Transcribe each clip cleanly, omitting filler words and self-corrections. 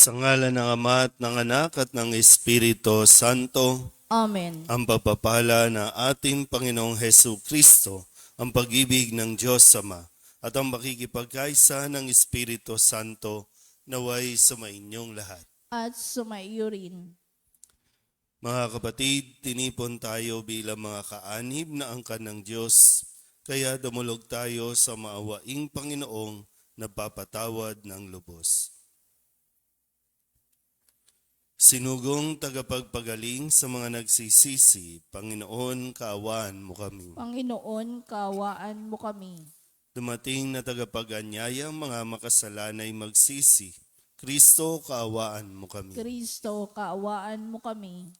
Sa ngalan ng Ama at ng Anak at ng Espiritu Santo, Amen. ang pagpapala ng ating Panginoong Hesu Kristo, ang pag-ibig ng Diyos Ama, at ang makikipagkaisa ng Espiritu Santo naway sumainyong lahat. At sumaiyo rin. Mga kapatid, tinipon tayo bilang mga kaanib na angkan ng Diyos, kaya dumulog tayo sa maawaing Panginoong nagpapatawad ng lubos. Sinugong tagapagpagaling sa mga nagsisisi, Panginoon, kaawaan mo kami. Panginoon, kaawaan mo kami. Dumating na tagapag-anyayang mga makasalanay magsisi, Kristo, kaawaan mo kami. Kristo, kaawaan mo kami.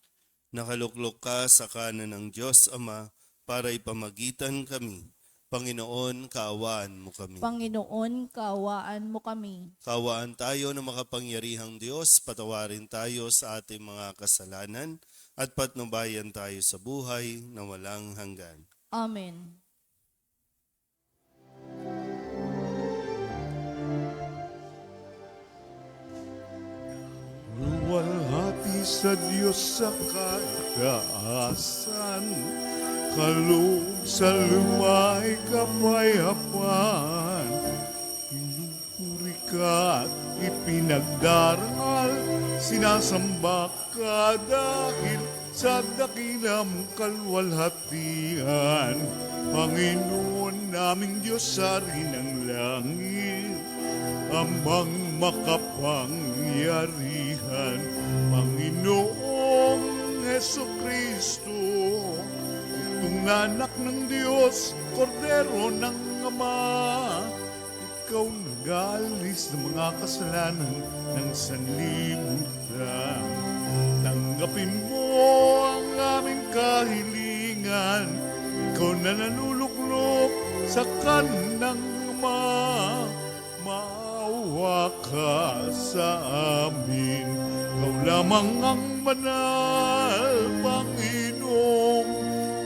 Nakaluklok ka sa kanan ng Diyos Ama para ipamagitan kami. Panginoon, kaawaan mo kami. Panginoon, kaawaan mo kami. Kaawaan tayo ng makapangyarihang Diyos, patawarin tayo sa ating mga kasalanan at patnubayan tayo sa buhay na walang hanggan. Amen. Luwalhati sa Diyos sa kataasan, kaloob sa lumay kapayapaan. Pinupuri ka at ipinagdaral, sinasamba ka dahil sa dakilang kalwalhatian. Panginoon naming Diyos sa rin ng langit, amang makapangyarihan, Panginoong Hesu Kristo, itong anak ng Diyos, kordero ng Ama, ikaw nag-alis ng mga kasalanan ng sanlibutan. Tanggapin mo ang aming kahilingan, ikaw na nanuluklok sa kanang Ama. Maawa ka sa amin, ikaw lamang ang banal, Panginoong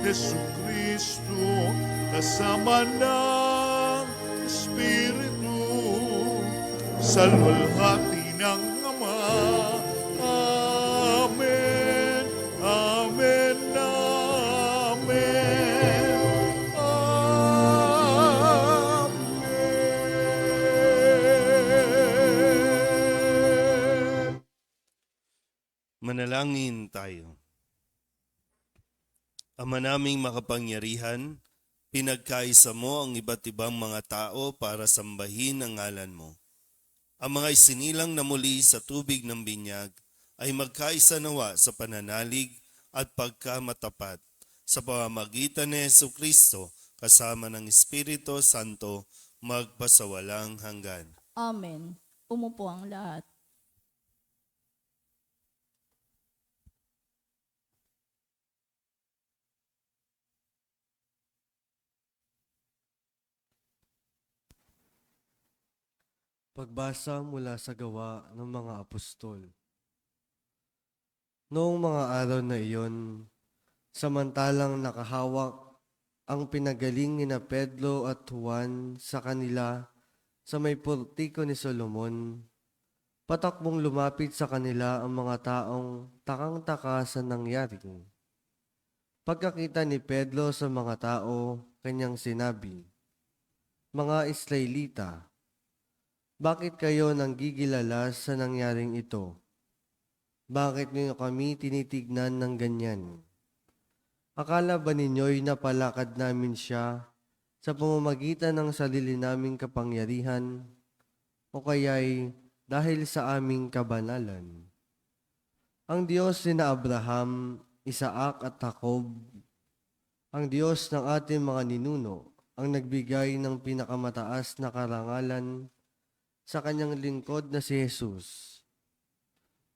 Hesu Kristo, kasama ng Espiritu, sa luwalhati ng Ama. Amen, amen, amen, amen. Manalangin tayo. Ama naming makapangyarihan, pinagkaisa mo ang iba't ibang mga tao para sambahin ang ngalan mo. Ang mga isinilang na muli sa tubig ng binyag ay magkaisa nawa sa pananalig at pagkamatapat sa pamamagitan ni Hesu Kristo kasama ng Espiritu Santo magpasawalang hanggan. Amen. Umupo ang lahat. Pagbasa mula sa Gawa ng mga Apostol. Noong mga araw na iyon, samantalang nakahawak ang pinagaling ni na Pedro at Juan sa kanila sa may portiko ni Solomon, patakbong lumapit sa kanila ang mga taong takang-taka sa nangyari. Pagkakita ni Pedro sa mga tao, kanyang sinabi, "Mga Israelita, bakit kayo nanggigilala sa nangyaring ito? Bakit niyo kami tinitignan ng ganyan? Akala ba ninyo'y napalakad namin siya sa pamamagitan ng sarili naming kapangyarihan o kaya'y dahil sa aming kabanalan? Ang Diyos ni na Abraham, Isaac at Jacob, ang Diyos ng ating mga ninuno, ang nagbigay ng pinakamataas na karangalan sa kanyang lingkod na si Jesus.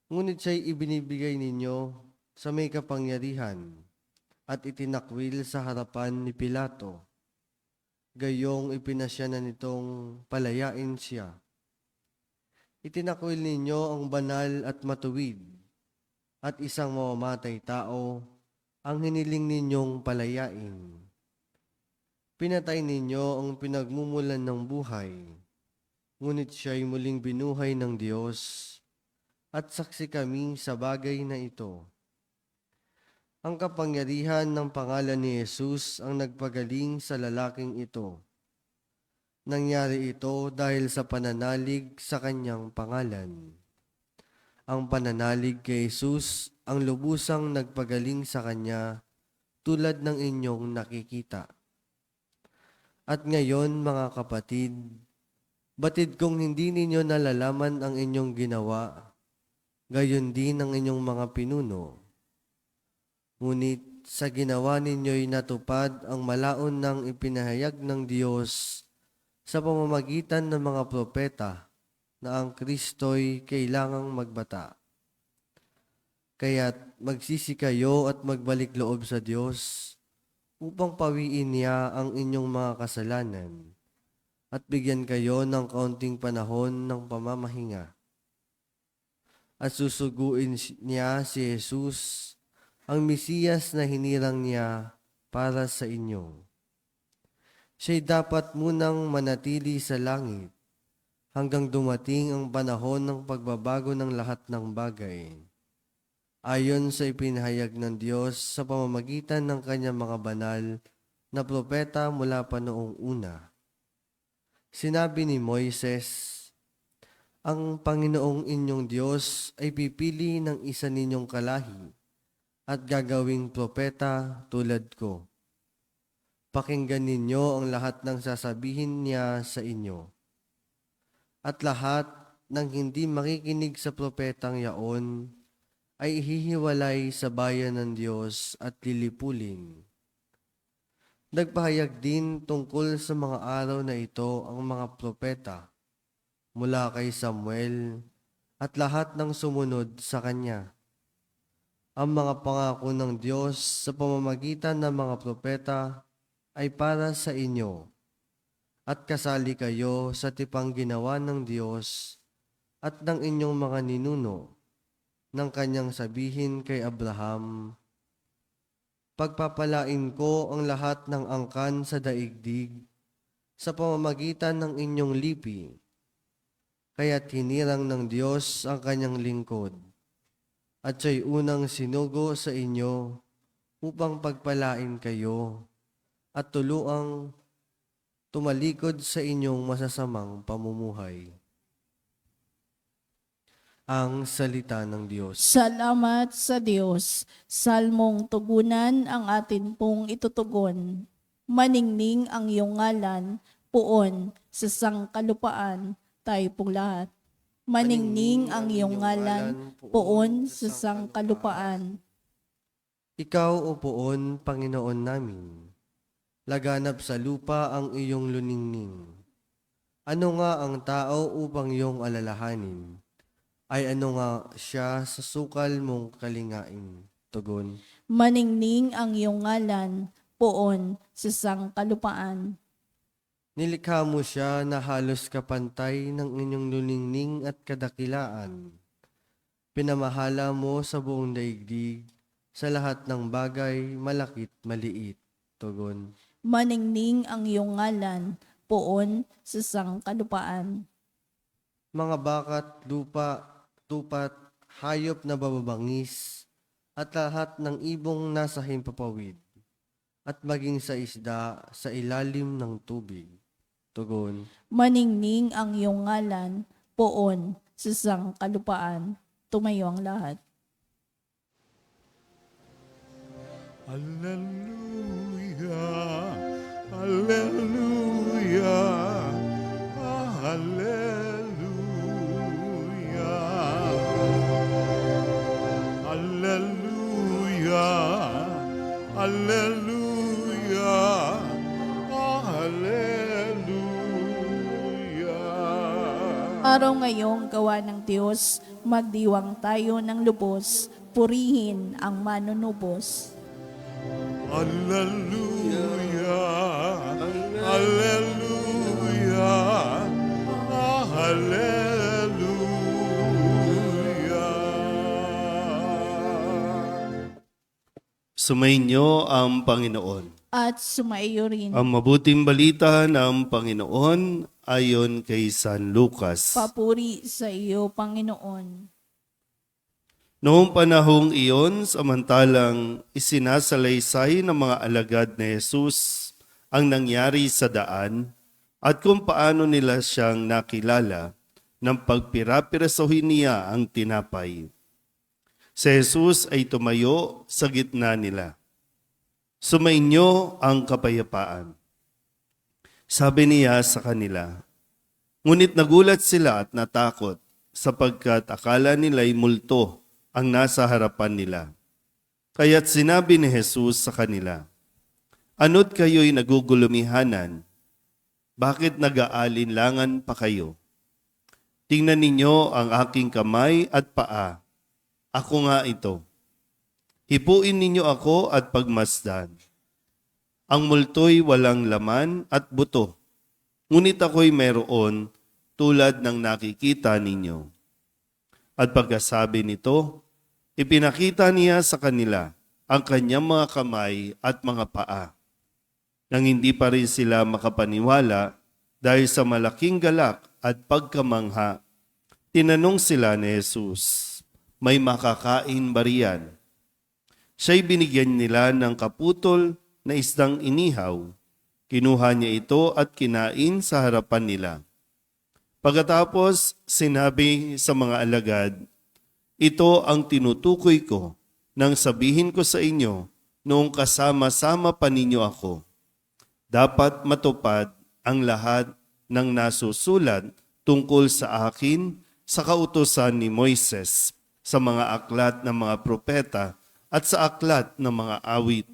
Ngunit siya'y ibinibigay ninyo sa may kapangyarihan at itinakwil sa harapan ni Pilato. Gayong ipinasya na nitong palayain siya. Itinakwil ninyo ang banal at matuwid at isang mamamatay tao ang hiniling ninyong palayain. Pinatay ninyo ang pinagmumulan ng buhay, ngunit siya'y muling binuhay ng Diyos. at saksi kami sa bagay na ito. Ang kapangyarihan ng pangalan ni Jesus ang nagpagaling sa lalaking ito. Nangyari ito dahil sa pananalig sa kanyang pangalan. Ang pananalig kay Jesus ang lubusang nagpagaling sa kanya tulad ng inyong nakikita. At ngayon, mga kapatid, batid kong hindi ninyo nalalaman ang inyong ginawa, gayon din ang inyong mga pinuno. Ngunit sa ginawa ninyo'y natupad ang malaon ng ipinahayag ng Diyos sa pamamagitan ng mga propeta na ang Kristo'y kailangang magbata. Kaya't magsisi kayo at magbalik loob sa Diyos upang pawiin niya ang inyong mga kasalanan at bigyan kayo ng kaunting panahon ng pamamahinga. At susuguin niya si Jesus, ang Mesiyas na hinirang niya para sa inyo. Siya'y dapat munang manatili sa langit hanggang dumating ang panahon ng pagbabago ng lahat ng bagay, ayon sa ipinahayag ng Diyos sa pamamagitan ng kanyang mga banal na propeta mula pa noong una. Sinabi ni Moises, ang Panginoong inyong Diyos ay pipili ng isa ninyong kalahi at gagawing propeta tulad ko. Pakinggan ninyo ang lahat ng sasabihin niya sa inyo. At lahat ng hindi makikinig sa propetang yaon ay hihiwalay sa bayan ng Diyos at lilipulin. Nagpahayag din tungkol sa mga araw na ito ang mga propeta mula kay Samuel at lahat ng sumunod sa kanya. Ang mga pangako ng Diyos sa pamamagitan ng mga propeta ay para sa inyo at kasali kayo sa tipang ginawa ng Diyos at ng inyong mga ninuno ng kanyang sabihin kay Abraham, pagpapalain ko ang lahat ng angkan sa daigdig sa pamamagitan ng inyong lipi, kaya't hinirang ng Diyos ang kanyang lingkod at siya'y unang sinugo sa inyo upang pagpalain kayo at tuluang tumalikod sa inyong masasamang pamumuhay. Ang salita ng Diyos. Salamat sa Diyos. Salmong tugunan ang atin pong itutugon. Maningning ang iyong ngalan, puon sa sangkalupaan, tayo pong lahat. Maningning ang iyong ngalan, puon sa sangkalupaan. Ikaw, O Poon, Panginoon namin, laganap sa lupa ang iyong luningning. Ano nga ang tao upang iyong alalahanin? Ay ano nga siya sa sukal mong kalingain? Tugon. Maningning ang iyong ngalan, puon sa sangkalupaan. Nilikha mo siya na halos kapantay ng inyong luningning at kadakilaan. Pinamahala mo sa buong daigdig, sa lahat ng bagay, malakit maliit. Tugon. Maningning ang iyong ngalan, puon sa sangkalupaan. Mga bakat, lupa, tupat, hayop na bababangis, at lahat ng ibong nasa himpapawid, at maging sa isda sa ilalim ng tubig. Tugon. Maningning ang iyong ngalan, puon sa sangkalupaan. Tumayo ang lahat. Hallelujah, hallelujah, hallelujah, hallelujah, hallelujah, hallelujah. Araw ngayong gawa ng Diyos, magdiwang tayo ng lubos, purihin ang manunubos. Hallelujah, hallelujah, hallelujah. Sumainyo ang Panginoon. At sumaiyo rin. Ang mabuting balita ng Panginoon ayon kay San Lucas. Papuri sa iyo, Panginoon. Noong panahong iyon, samantalang isinasalaysay ng mga alagad ni Jesus ang nangyari sa daan at kung paano nila siyang nakilala nang pagpirapirasohin niya ang tinapay. Si Jesus ay tumayo sa gitna nila. Sumainyo ang kapayapaan. Sabi niya sa kanila, ngunit nagulat sila at natakot sapagkat akala nila'y multo ang nasa harapan nila. Kaya't sinabi ni Jesus sa kanila, ano't kayo'y nagugulumihanan? Bakit nag-aalinlangan pa kayo? Tingnan ninyo ang aking kamay at paa. Ako nga ito. Hipuin ninyo ako at pagmasdan. Ang multo'y walang laman at buto, ngunit ako'y mayroon tulad ng nakikita ninyo. At pagkasabi nito, ipinakita niya sa kanila ang kanyang mga kamay at mga paa. Nang hindi pa rin sila makapaniwala dahil sa malaking galak at pagkamangha, tinanong sila ni Jesus, may makakain ba riyan? Siya'y binigyan nila ng kaputol na isdang inihaw. Kinuha niya ito at kinain sa harapan nila. Pagkatapos, sinabi sa mga alagad, ito ang tinutukoy ko nang sabihin ko sa inyo noong kasama-sama pa ninyo ako. Dapat matupad ang lahat ng nasusulat tungkol sa akin sa kautusan ni Moises, sa mga aklat ng mga propeta at sa aklat ng mga awit.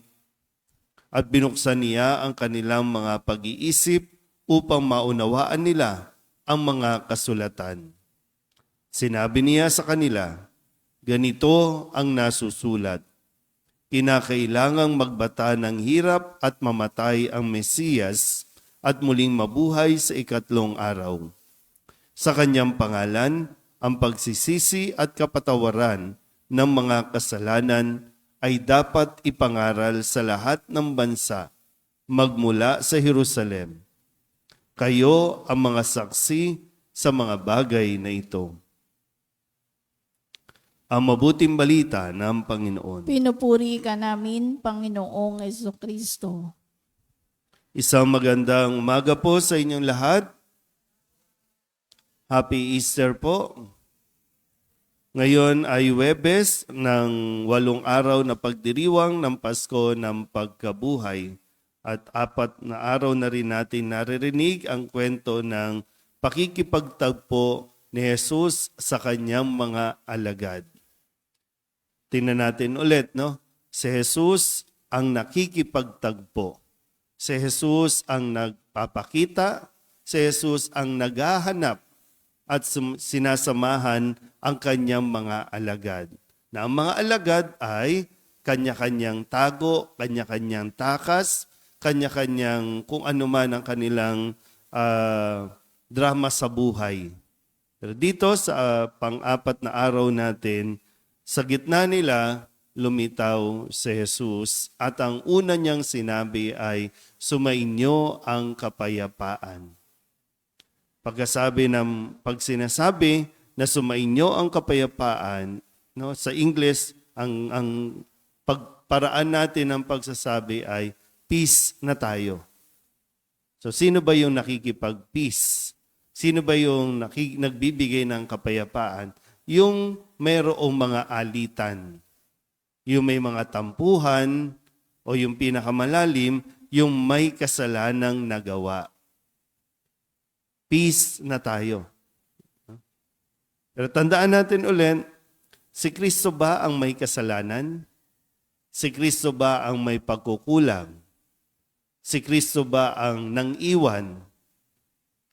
At binuksan niya ang kanilang mga pag-iisip upang maunawaan nila ang mga kasulatan. Sinabi niya sa kanila, ganito ang nasusulat. Kinakailangang magbata ng hirap at mamatay ang Mesiyas at muling mabuhay sa ikatlong araw. Sa kanyang pangalan, ang pagsisisi at kapatawaran ng mga kasalanan ay dapat ipangaral sa lahat ng bansa magmula sa Jerusalem. Kayo ang mga saksi sa mga bagay na ito. Ang mabuting balita ng Panginoon. Pinupuri ka namin, Panginoong Jesucristo. Isang magandang umaga po sa inyong lahat. Happy Easter po. Ngayon ay Huwebes ng 8 araw na pagdiriwang ng Pasko ng Pagkabuhay. At 4 na araw na rin natin naririnig ang kwento ng pakikipagtagpo ni Jesus sa kanyang mga alagad. Tingnan natin ulit, no? Si Jesus ang nakikipagtagpo. Si Jesus ang nagpapakita. Si Jesus ang naghahanap at sinasamahan ang kanyang mga alagad. Na ang mga alagad ay kanya-kanyang tago, kanya-kanyang takas, kanya-kanyang kung ano man ang kanilang drama sa buhay. Pero dito sa pang-4 na araw natin, sa gitna nila, lumitaw si Jesus at ang una niyang sinabi ay, sumainyo ang kapayapaan. Pag sinasabi na sumainyo ang kapayapaan, no, sa English, ang pagparaan natin ng pagsasabi ay, peace na tayo. So, sino ba yung nakikipag-peace? Sino ba yung nagbibigay ng kapayapaan? Yung mayroong mga alitan. Yung may mga tampuhan o yung pinakamalalim, yung may kasalanang nagawa. Peace na tayo. Pero tandaan natin ulit, si Kristo ba ang may kasalanan? Si Kristo ba ang may pagkukulang? Si Kristo ba ang nang-iwan?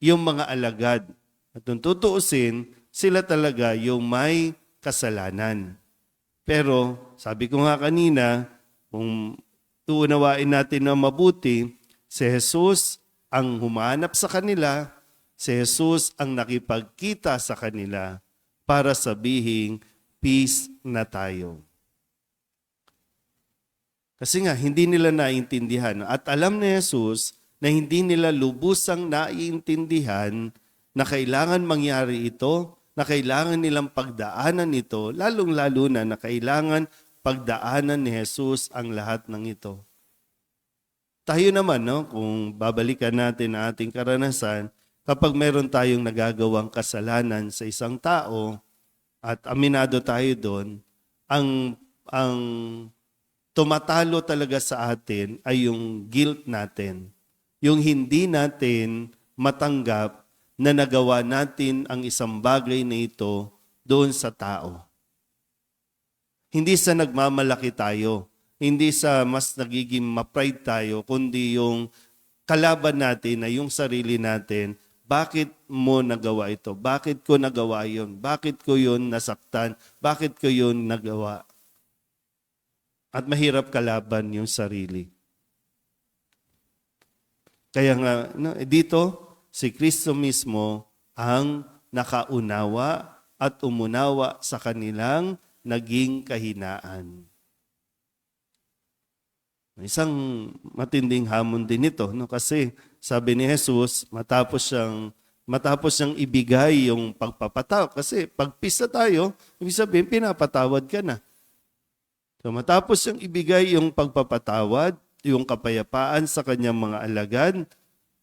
Yung mga alagad. At kung tutuusin, sila talaga yung may kasalanan. Pero, sabi ko nga kanina, kung tuunawain natin na mabuti, si Jesus ang humanap sa kanila, si Jesus ang nakipagkita sa kanila para sabihing, peace na tayo. Kasi nga, hindi nila naiintindihan. At alam ni Jesus na hindi nila lubusang naiintindihan na kailangan mangyari ito na kailangan nilang pagdaanan ito, lalong-lalo na kailangan pagdaanan ni Jesus ang lahat ng ito. Tayo naman, no, kung babalikan natin ang ating karanasan, kapag meron tayong nagagawang kasalanan sa isang tao at aminado tayo doon, ang tumatalo talaga sa atin ay yung guilt natin. Yung hindi natin matanggap na nagawa natin ang isang bagay na ito doon sa tao. Hindi sa nagmamalaki tayo, hindi sa mas nagiging ma-pride tayo, kundi yung kalaban natin na yung sarili natin. Bakit mo nagawa ito? Bakit ko nagawa yun? Bakit ko yun nasaktan? Bakit ko yun nagawa? At mahirap kalaban yung sarili. Kaya nga, no, dito, si Kristo mismo ang nakaunawa at umunawa sa kanilang naging kahinaan. Isang matinding hamon din ito, no? Kasi sabi ni Jesus, matapos siyang ibigay yung pagpapatawad. Kasi pag pisa tayo, ibig sabihin, pinapatawad ka na. So matapos siyang ibigay yung pagpapatawad, yung kapayapaan sa kanyang mga alagad,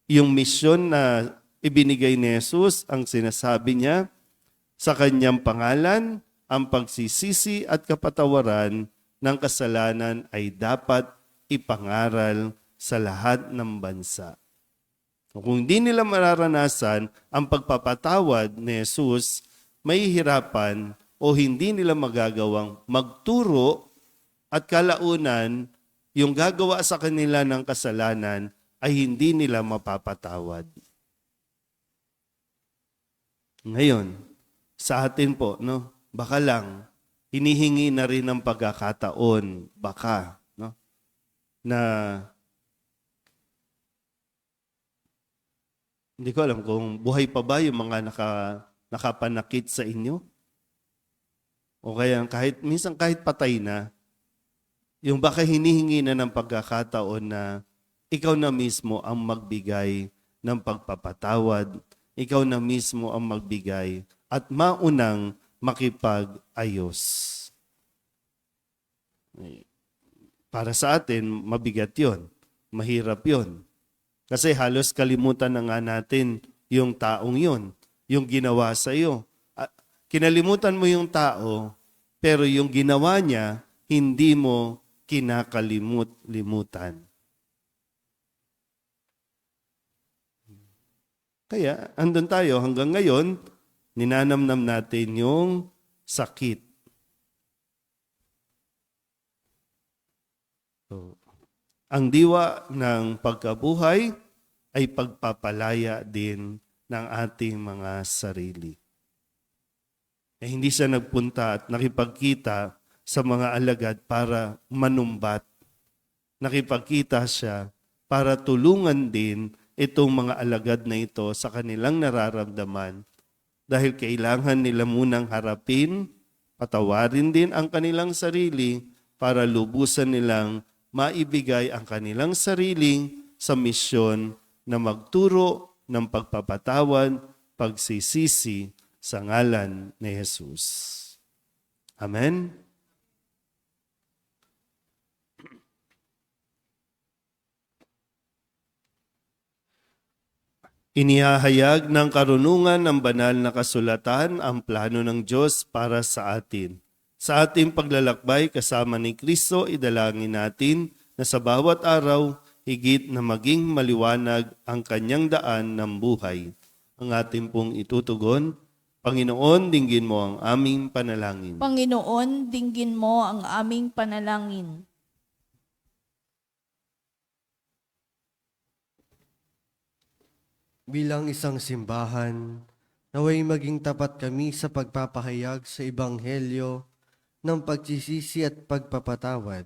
yung misyon na ibinigay ni Jesus, ang sinasabi niya, sa kanyang pangalan, ang pagsisisi at kapatawaran ng kasalanan ay dapat ipangaral sa lahat ng bansa. Kung hindi nila mararanasan ang pagpapatawad ni Jesus, may hirapan o hindi nila magagawang magturo at kalaunan yung gagawa sa kanila ng kasalanan ay hindi nila mapapatawad. Ngayon, sa atin po, no, baka lang, hinihingi na rin ng pagkakataon, baka, no, na hindi ko alam kung buhay pa ba yung mga nakapanakit sa inyo. O kaya minsan kahit patay na, yung baka hinihingi na ng pagkakataon na ikaw na mismo ang magbigay ng pagpapatawad, ikaw na mismo ang magbigay at maunang makipag-ayos. Para sa atin, mabigat yon, mahirap yon. Kasi halos kalimutan na nga natin yung taong yon, yung ginawa sa iyo. Kinalimutan mo yung tao, pero yung ginawa niya, hindi mo kinakalimut-limutan. Kaya, andun tayo hanggang ngayon, ninanamnam natin yung sakit. So, ang diwa ng pagkabuhay ay pagpapalaya din ng ating mga sarili. Hindi siya nagpunta at nakipagkita sa mga alagad para manumbat. Nakipagkita siya para tulungan din itong mga alagad na ito sa kanilang nararamdaman dahil kailangan nila munang harapin, patawarin din ang kanilang sarili para lubusan nilang maibigay ang kanilang sarili sa misyon na magturo ng pagpapatawad, pagsisisi sa ngalan ni Jesus. Amen? Inihahayag ng karunungan ng banal na kasulatan ang plano ng Diyos para sa atin. Sa ating paglalakbay kasama ni Kristo, idalangin natin na sa bawat araw, higit na maging maliwanag ang kanyang daan ng buhay. Ang ating pong itutugon, Panginoon, dinggin mo ang aming panalangin. Panginoon, dinggin mo ang aming panalangin. Bilang isang simbahan, naway maging tapat kami sa pagpapahayag sa Ebanghelyo ng pagsisisi at pagpapatawad.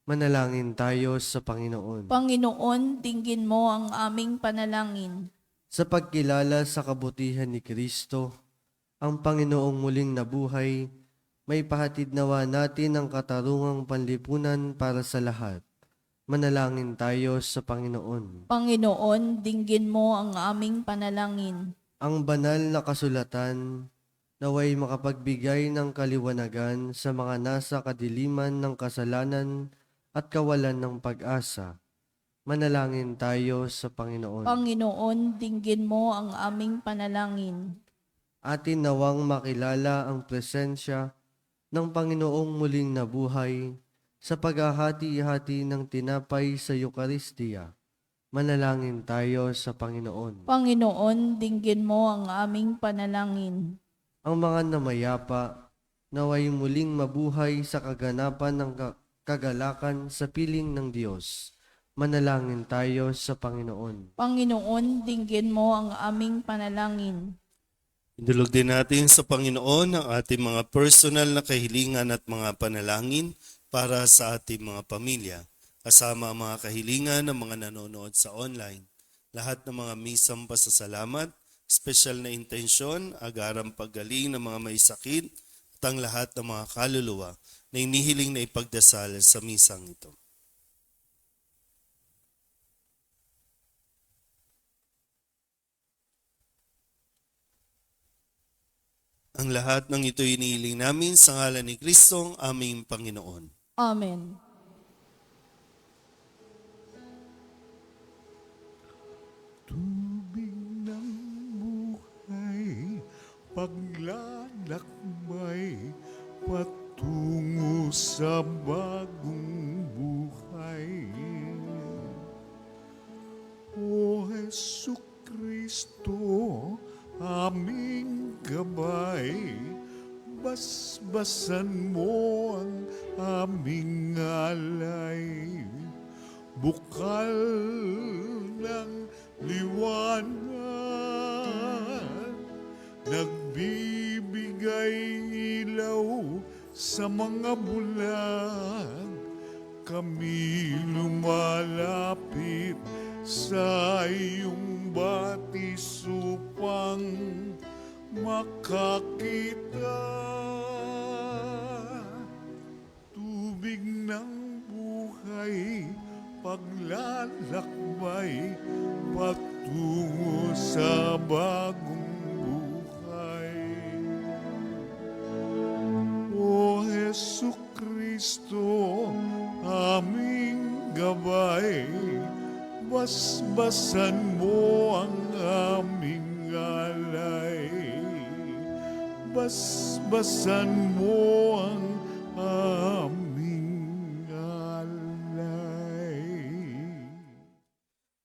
Manalangin tayo sa Panginoon. Panginoon, dinggin mo ang aming panalangin. Sa pagkilala sa kabutihan ni Kristo, ang Panginoong muling nabuhay, may pahatid nawa natin ang katarungang panlipunan para sa lahat. Manalangin tayo sa Panginoon. Panginoon, dinggin mo ang aming panalangin. Ang banal na kasulatan naway makapagbigay ng kaliwanagan sa mga nasa kadiliman ng kasalanan at kawalan ng pag-asa. Manalangin tayo sa Panginoon. Panginoon, dinggin mo ang aming panalangin. Atin nawang makilala ang presensya ng Panginoong muling nabuhay sa paghahati-hati ng tinapay sa Eucharistia. Manalangin tayo sa Panginoon. Panginoon, dinggin mo ang aming panalangin. Ang mga namayapa, naway muling mabuhay sa kaganapan ng kagalakan sa piling ng Diyos. Manalangin tayo sa Panginoon. Panginoon, dinggin mo ang aming panalangin. Indulog din natin sa Panginoon ang ating mga personal na kahilingan at mga panalangin para sa ating mga pamilya, kasama ang mga kahilingan ng mga nanonood sa online. Lahat ng mga misang pasasalamat, espesyal na intensyon, agarang paggaling ng mga may sakit, at ang lahat ng mga kaluluwa na inihiling na ipagdasal sa misang ito. Ang lahat ng ito inihiling namin sa ngalan ni Kristong aming Panginoon. Amen. Tubig ng buhay, paglalakbay, patungo sa bagong buhay. O Jesu Kristo, aming gabay, basbasan mo ang aming alay. Bukal ng liwanag, nagbibigay ilaw sa mga bulag. Kami lumalapit sa iyong batis upang makakita. Tubig ng buhay, paglalakbay, patungo sa bagong buhay. O Jesu Kristo, aming gabay, basbasan mo ang aming alay. Basbasan mo ang aming alay.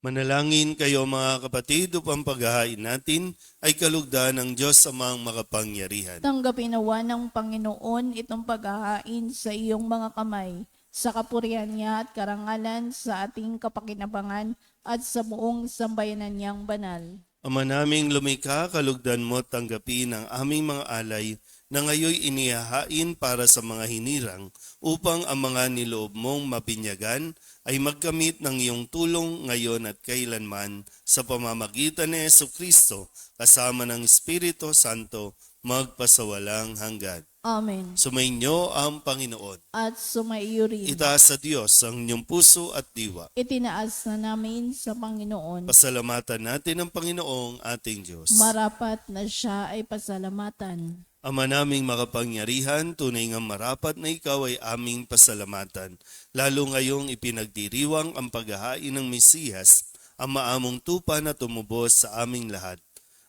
Manalangin kayo mga kapatid upang paghahain natin ay kalugdan ng Diyos Amang makapangyarihan. Tanggapin nawa ng Panginoon itong paghahain sa iyong mga kamay, sa kapurihan niya at karangalan sa ating kapakinabangan at sa buong sambayanan niyang banal. Ama naming lumikha, kalugdan mo tanggapin ang aming mga alay na ngayoy inihahain para sa mga hinirang upang ang mga niloob mong mabinyagan ay magkamit ng iyong tulong ngayon at kailanman sa pamamagitan ni Jesucristo kasama ng Espiritu Santo magpasawalang hanggan. Amen. Sumainyo ang Panginoon. At sumaiyo rin. Itaas sa Diyos ang inyong puso at diwa. Itinaas na namin sa Panginoon. Pasalamatan natin ang Panginoong ating Diyos. Marapat na siya ay pasalamatan. Ama naming makapangyarihan, tunay nga marapat na ikaw ay aming pasalamatan. Lalo ngayong ipinagdiriwang ang paghahain ng Mesiyas, ang maamong tupa na tumubos sa aming lahat.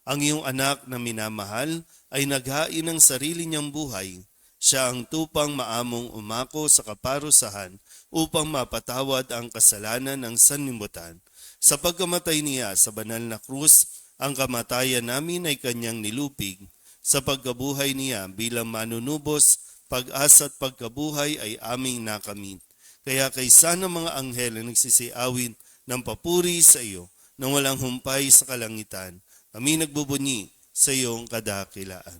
Ang iyong anak na minamahal ay naghain ng sarili niyang buhay. Siya ang tupang maamong umako sa kaparusahan upang mapatawad ang kasalanan ng sanlibutan. Sa pagkamatay niya sa banal na krus, ang kamatayan namin ay kanyang nilupig. Sa pagkabuhay niya bilang manunubos, pag-asa at pagkabuhay ay aming nakamit. Kaya kaysa ng mga anghel na nagsisiawin ng papuri sa iyo nang walang humpay sa kalangitan, kami nagbubunyi sa iyong kadakilaan.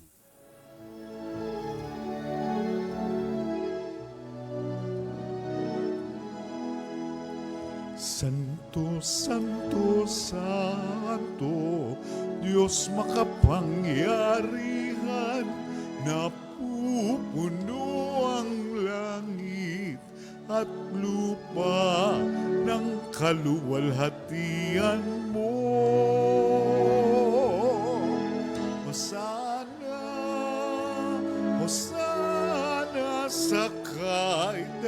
Santo, Santo, Santo, Diyos makapangyarihan, napupuno ang langit at lupa ng kaluwalhatian mo. Hosana sa kaitaasan,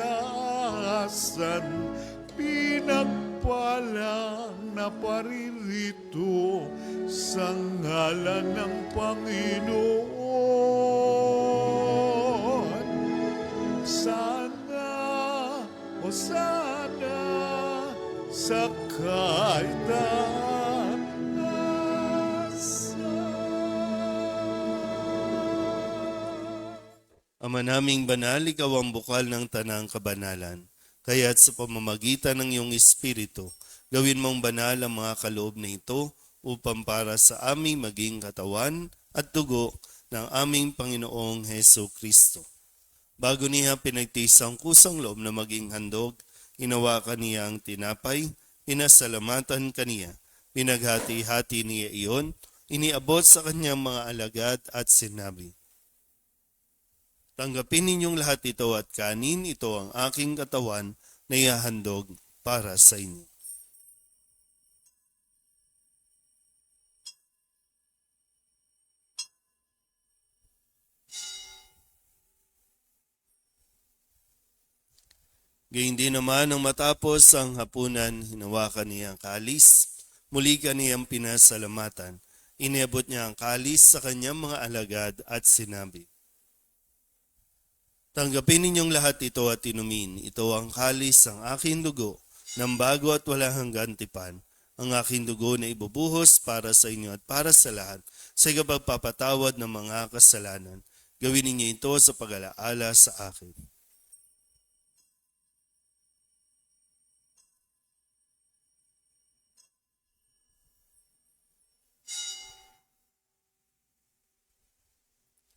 pinagpalang na paririto sa ngalan ng Panginoon. Sana, o sana, sa kaitaasan. Ama naming banal, ikaw ang bukal ng tanang kabanalan. Kaya't sa pamamagitan ng iyong Espiritu, gawin mong banal ang mga kaloob na ito upang para sa aming maging katawan at dugo ng aming Panginoong Heso Kristo. Bago niya pinagtiis ang kusang loob na maging handog, hinawakan niya ang tinapay, pinasalamatan kaniya, pinaghati-hati niya iyon, iniabot sa kanyang mga alagad at sinabi, "Tanggapin ninyong lahat ito at kanin, ito ang aking katawan na ihahandog para sa inyo." Gayun din naman nang matapos ang hapunan, hinawakan niya ang kalis, muli kaniyang pinasalamatan. Iniabot niya ang kalis sa kanyang mga alagad at sinabi, "Tanggapin ninyong lahat ito at inumin. Ito ang kalis ng aking dugo, ng bago at walang hanggan tipan. Ang aking dugo na ibubuhos para sa inyo at para sa lahat, sa ikapagpapatawad ng mga kasalanan. Gawin ninyo ito sa pag-alaala sa akin."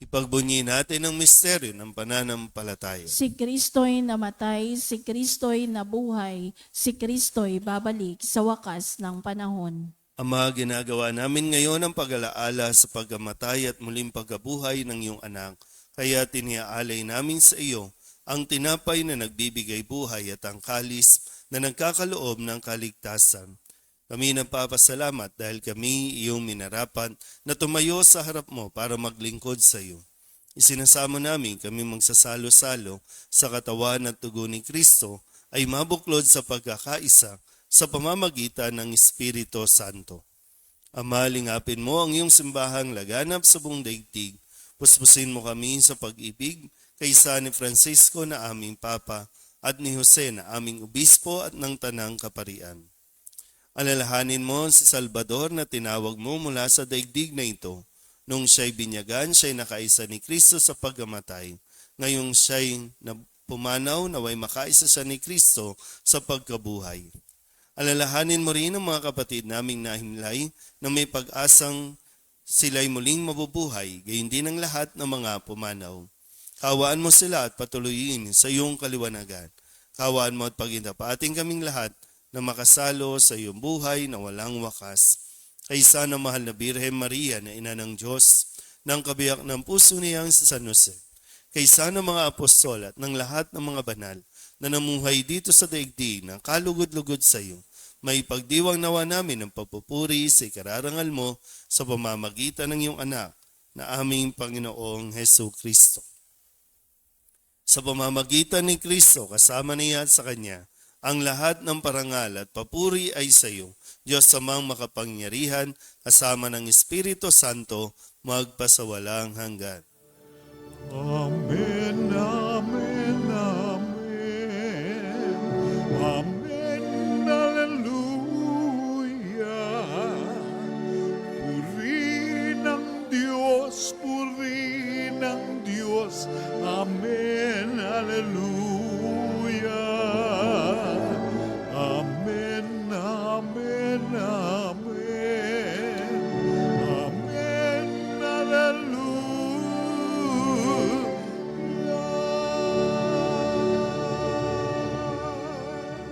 Ipagbunyi natin ang misteryo ng pananampalataya. Si Kristo'y namatay, si Kristo'y nabuhay, si Kristo'y babalik sa wakas ng panahon. Ama, ginagawa namin ngayon ang pag-alaala sa pagkamatay at muling pagkabuhay ng iyong anak. Kaya tiniaalay namin sa iyo ang tinapay na nagbibigay buhay at ang kalis na nagkakaloob ng kaligtasan. Kami nagpapasalamat dahil kami iyong minarapat na tumayo sa harap mo para maglingkod sa iyo. Isinasamo namin kami magsasalo-salo sa katawan at dugo ni Kristo ay mabuklod sa pagkakaisa sa pamamagitan ng Espiritu Santo. Ama, lingapin mo ang iyong simbahang laganap sa buong daigdig. Puspusin mo kami sa pag-ibig kaysa ni Francisco na aming Papa at ni Jose na aming Obispo at ng Tanang Kaparian. Alalahanin mo si Salvador na tinawag mo mula sa daigdig na ito. Nung siya'y binyagan, siya'y nakaisa ni Kristo sa pagkamatay. Ngayong siya'y pumanaw, naway makaisa siya ni Kristo sa pagkabuhay. Alalahanin mo rin ang mga kapatid naming nahimlay na may pag-asang sila'y muling mabubuhay, gayon din ang lahat ng mga pumanaw. Kawaan mo sila at patuloyin sa iyong kaliwanagan. Kawaan mo at pagindapating kaming lahat na makasalo sa iyong buhay na walang wakas. Kaysa ng mahal na Birhen Maria na ina ng Diyos, ng kabiyak ng puso niyang sa San Jose, kaysa ng mga apostol at ng lahat ng mga banal na namuhay dito sa daigdig ng kalugod-lugod sa iyo, may pagdiwang nawa namin ng pagpupuri sa ikararangal mo sa pamamagitan ng iyong anak na aming Panginoong Heso Kristo. Sa pamamagitan ni Kristo, kasama niya at sa Kanya, ang lahat ng parangal at papuri ay sa iyo, Diyos amang makapangyarihan, kasama ng Espiritu Santo, magpasawalang hanggan. Amen, amen, amen. Amen, hallelujah. Puri ng Diyos, puri ng Diyos. Amen, hallelujah. Amen, amen, amen. Amen, hallelujah.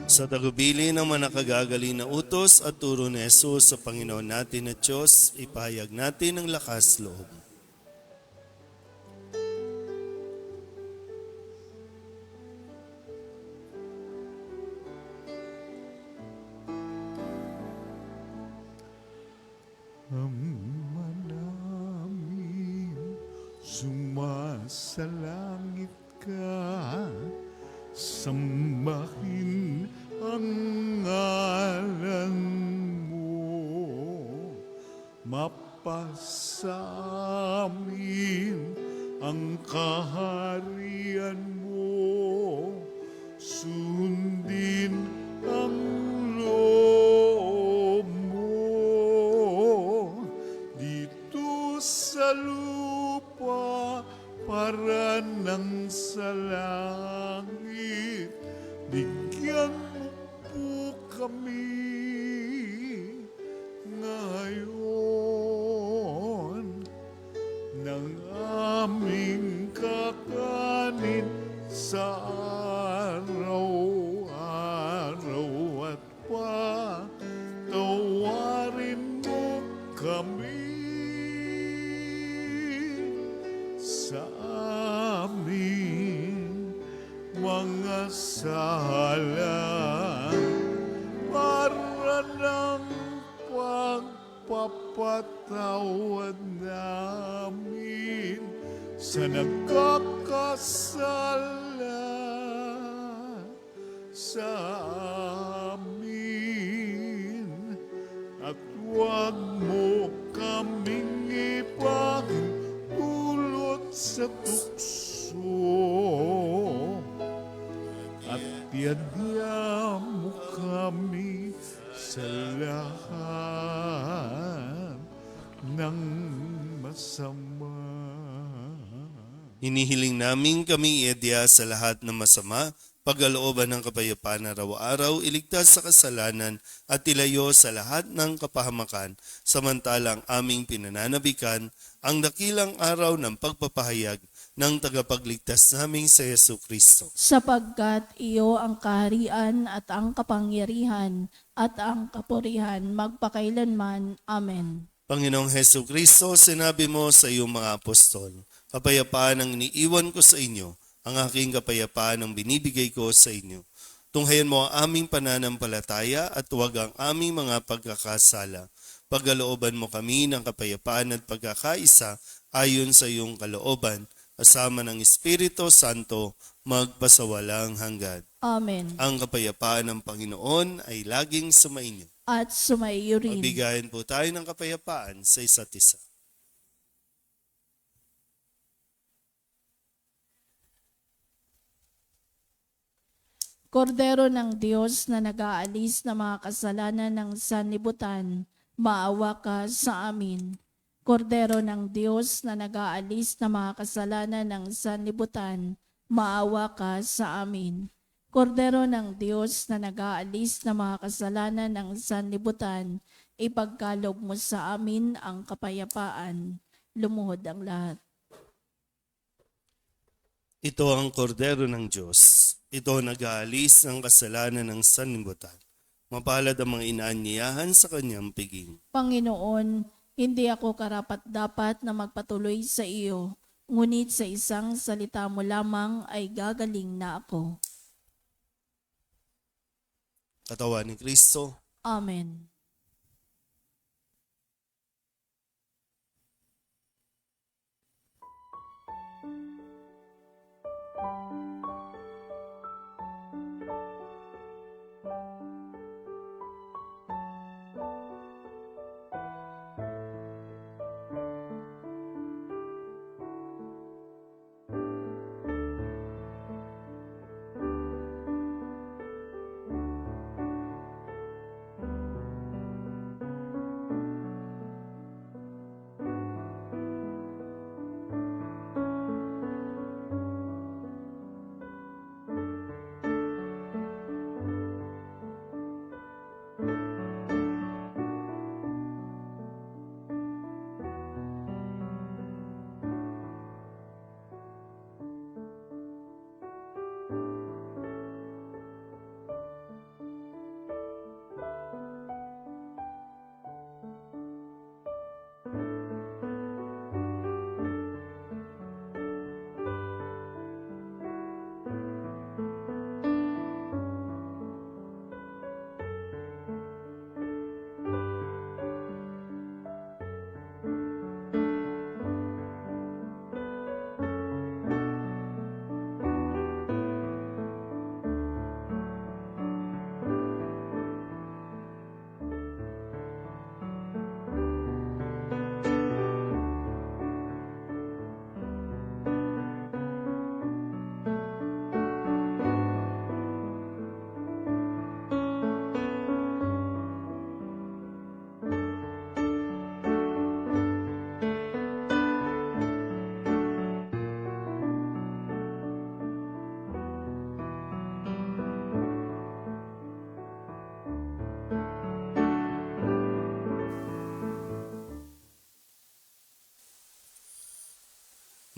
Sa tagubili ng mga nakagagaling na utos at turo ni Jesus sa Panginoon natin at Diyos, ipahayag natin ang lakas loob. Ama namin, sumasalangit ka, sambahin ang ngalan mo, mapasamin ang kaharian mo, sundin ang loob mo, dito sa lupa para nang sa langit. Bigyan mo po kami ngayon ng aming kakanin sa araw-araw at patawarin mo kami sa aming mga sala para ng pagpapatawad namin sa nagkakasala sa amin, at huwag mo kaming ipagdulot sa tukso, at yadya mo kami sa lahat ng masama. Hinihiling namin kami iadya sa lahat ng masama, pagkalooban ng kapayapaan araw-araw, iligtas sa kasalanan at ilayo sa lahat ng kapahamakan, samantalang aming pinananabikan ang dakilang araw ng pagpapahayag ng tagapagligtas naming sa Yesu Kristo. Sapagkat iyo ang kaharian at ang kapangyarihan at ang kapurihan magpakailanman. Amen. Panginoong Hesu Kristo, sinabi mo sa iyong mga apostol, kapayapaan ang iniiwan ko sa inyo, ang aking kapayapaan ang binibigay ko sa inyo. Tunghayan mo ang aming pananampalataya at huwag ang aming mga pagkakasala. Pagkalooban mo kami ng kapayapaan at pagkakaisa ayon sa iyong kalooban, kasama ng Espiritu Santo, magpasawalang hanggan. Amen. Ang kapayapaan ng Panginoon ay laging sumainyo. At sumaiyo rin. Magbigayan po tayo ng kapayapaan sa isa't isa. Kordero ng Diyos na nag-aalis ng mga kasalanan ng sanlibutan, maawa ka sa amin. Kordero ng Diyos na nag-aalis ng mga kasalanan ng sanlibutan, maawa ka sa amin. Kordero ng Diyos na nag-aalis ng mga kasalanan ng sanlibutan, ipagkaloob mo sa amin ang kapayapaan. Lumuhod ang lahat. Ito ang kordero ng Diyos. Ito ang nag-aalis ng kasalanan ng sanlibutan. Mapalad ang mga inaanyayahan sa kanyang piging. Panginoon, hindi ako karapat-dapat na magpatuloy sa iyo, ngunit sa isang salita mo lamang ay gagaling na ako. Katawan ni Kristo. Amen.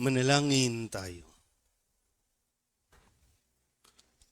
Manalangin tayo.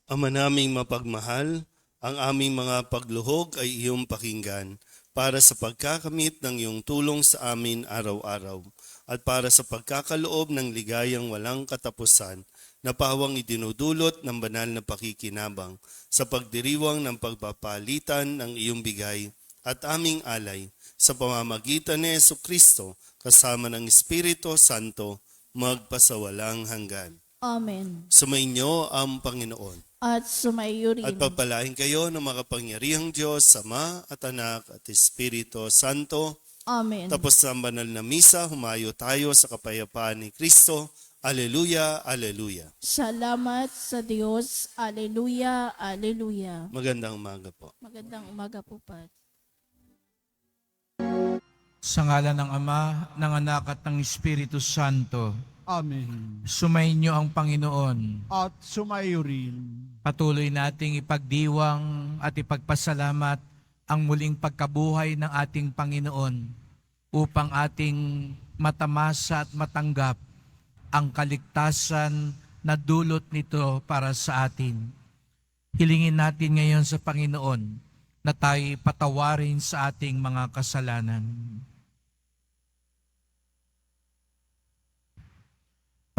Ama naming mapagmahal, ang aming mga pagluhog ay iyong pakinggan para sa pagkakamit ng iyong tulong sa amin araw-araw at para sa pagkakaloob ng ligayang walang katapusan na pawang idinudulot ng banal na pakikinabang sa pagdiriwang ng pagpapalitan ng iyong bigay at aming alay sa pamamagitan ni Jesucristo kasama ng Espiritu Santo magpasawalang hanggan. Amen. Sumainyo ang Panginoon. At sumaiyo rin. At pagpalain kayo ng makapangyarihang Diyos, Ama at Anak at Espiritu Santo. Amen. Tapos sa banal na misa, humayo tayo sa kapayapaan ni Kristo. Aleluya, aleluya. Salamat sa Diyos. Aleluya, aleluya. Magandang umaga po. Magandang umaga po, Pat. Sa ngalan ng Ama, ng Anak at ng Espiritu Santo, Amen. sumainyo ang Panginoon. At sumayo rin. Patuloy nating ipagdiwang at ipagpasalamat ang muling pagkabuhay ng ating Panginoon upang ating matamasa at matanggap ang kaligtasan na dulot nito para sa atin. Hilingin natin ngayon sa Panginoon na tayo patawarin sa ating mga kasalanan.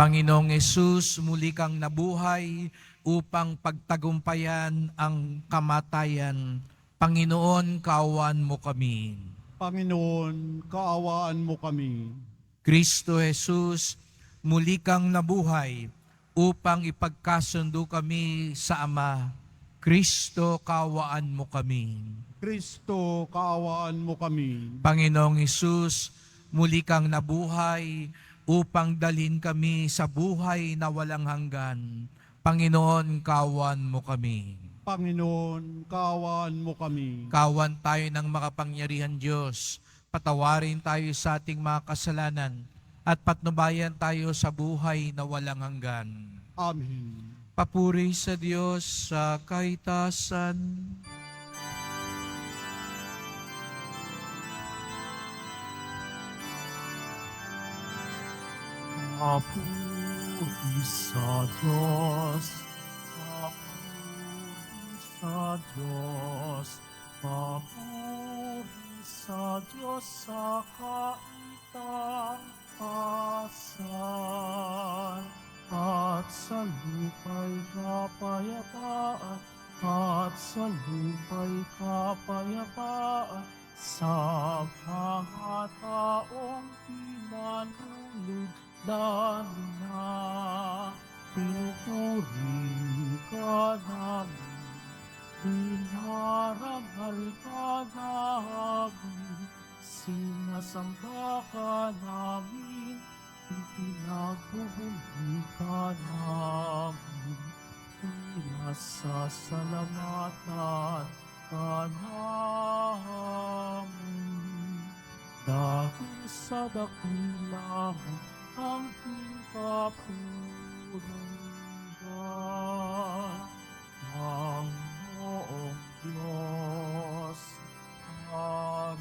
Panginoong Yesus, muli kang nabuhay upang pagtagumpayan ang kamatayan. Panginoon, kaawaan mo kami. Panginoon, kaawaan mo kami. Kristo Jesus, muli kang nabuhay upang ipagkasundo kami sa Ama. Kristo, kaawaan mo kami. Kristo, kaawaan mo kami. Panginoong Yesus, muli kang nabuhay upang dalhin kami sa buhay na walang hanggan. Panginoon, kaawaan mo kami. Panginoon, kaawaan mo kami. Kawan tayo ng makapangyarihan Diyos. Patawarin tayo sa ating mga kasalanan at patnubayan tayo sa buhay na walang hanggan. Amen. Papuri sa Diyos sa kaitasan. Papuri sa Diyos. Papuri sa Diyos. Papuri sa Diyos sa kaitaasan. At sa lupa'y kapayapaan. At sa lupa'y kapayapaan. Sa mga taong pinanunod lalo na pinupuri ka namin, pinarangal ka namin, sinasamba ka namin, ipinagbubuli ka namin, pinasasalamatan ka namin. Dahil sa dakila mo ang kapurihan, Panginoong Diyos, Panginoong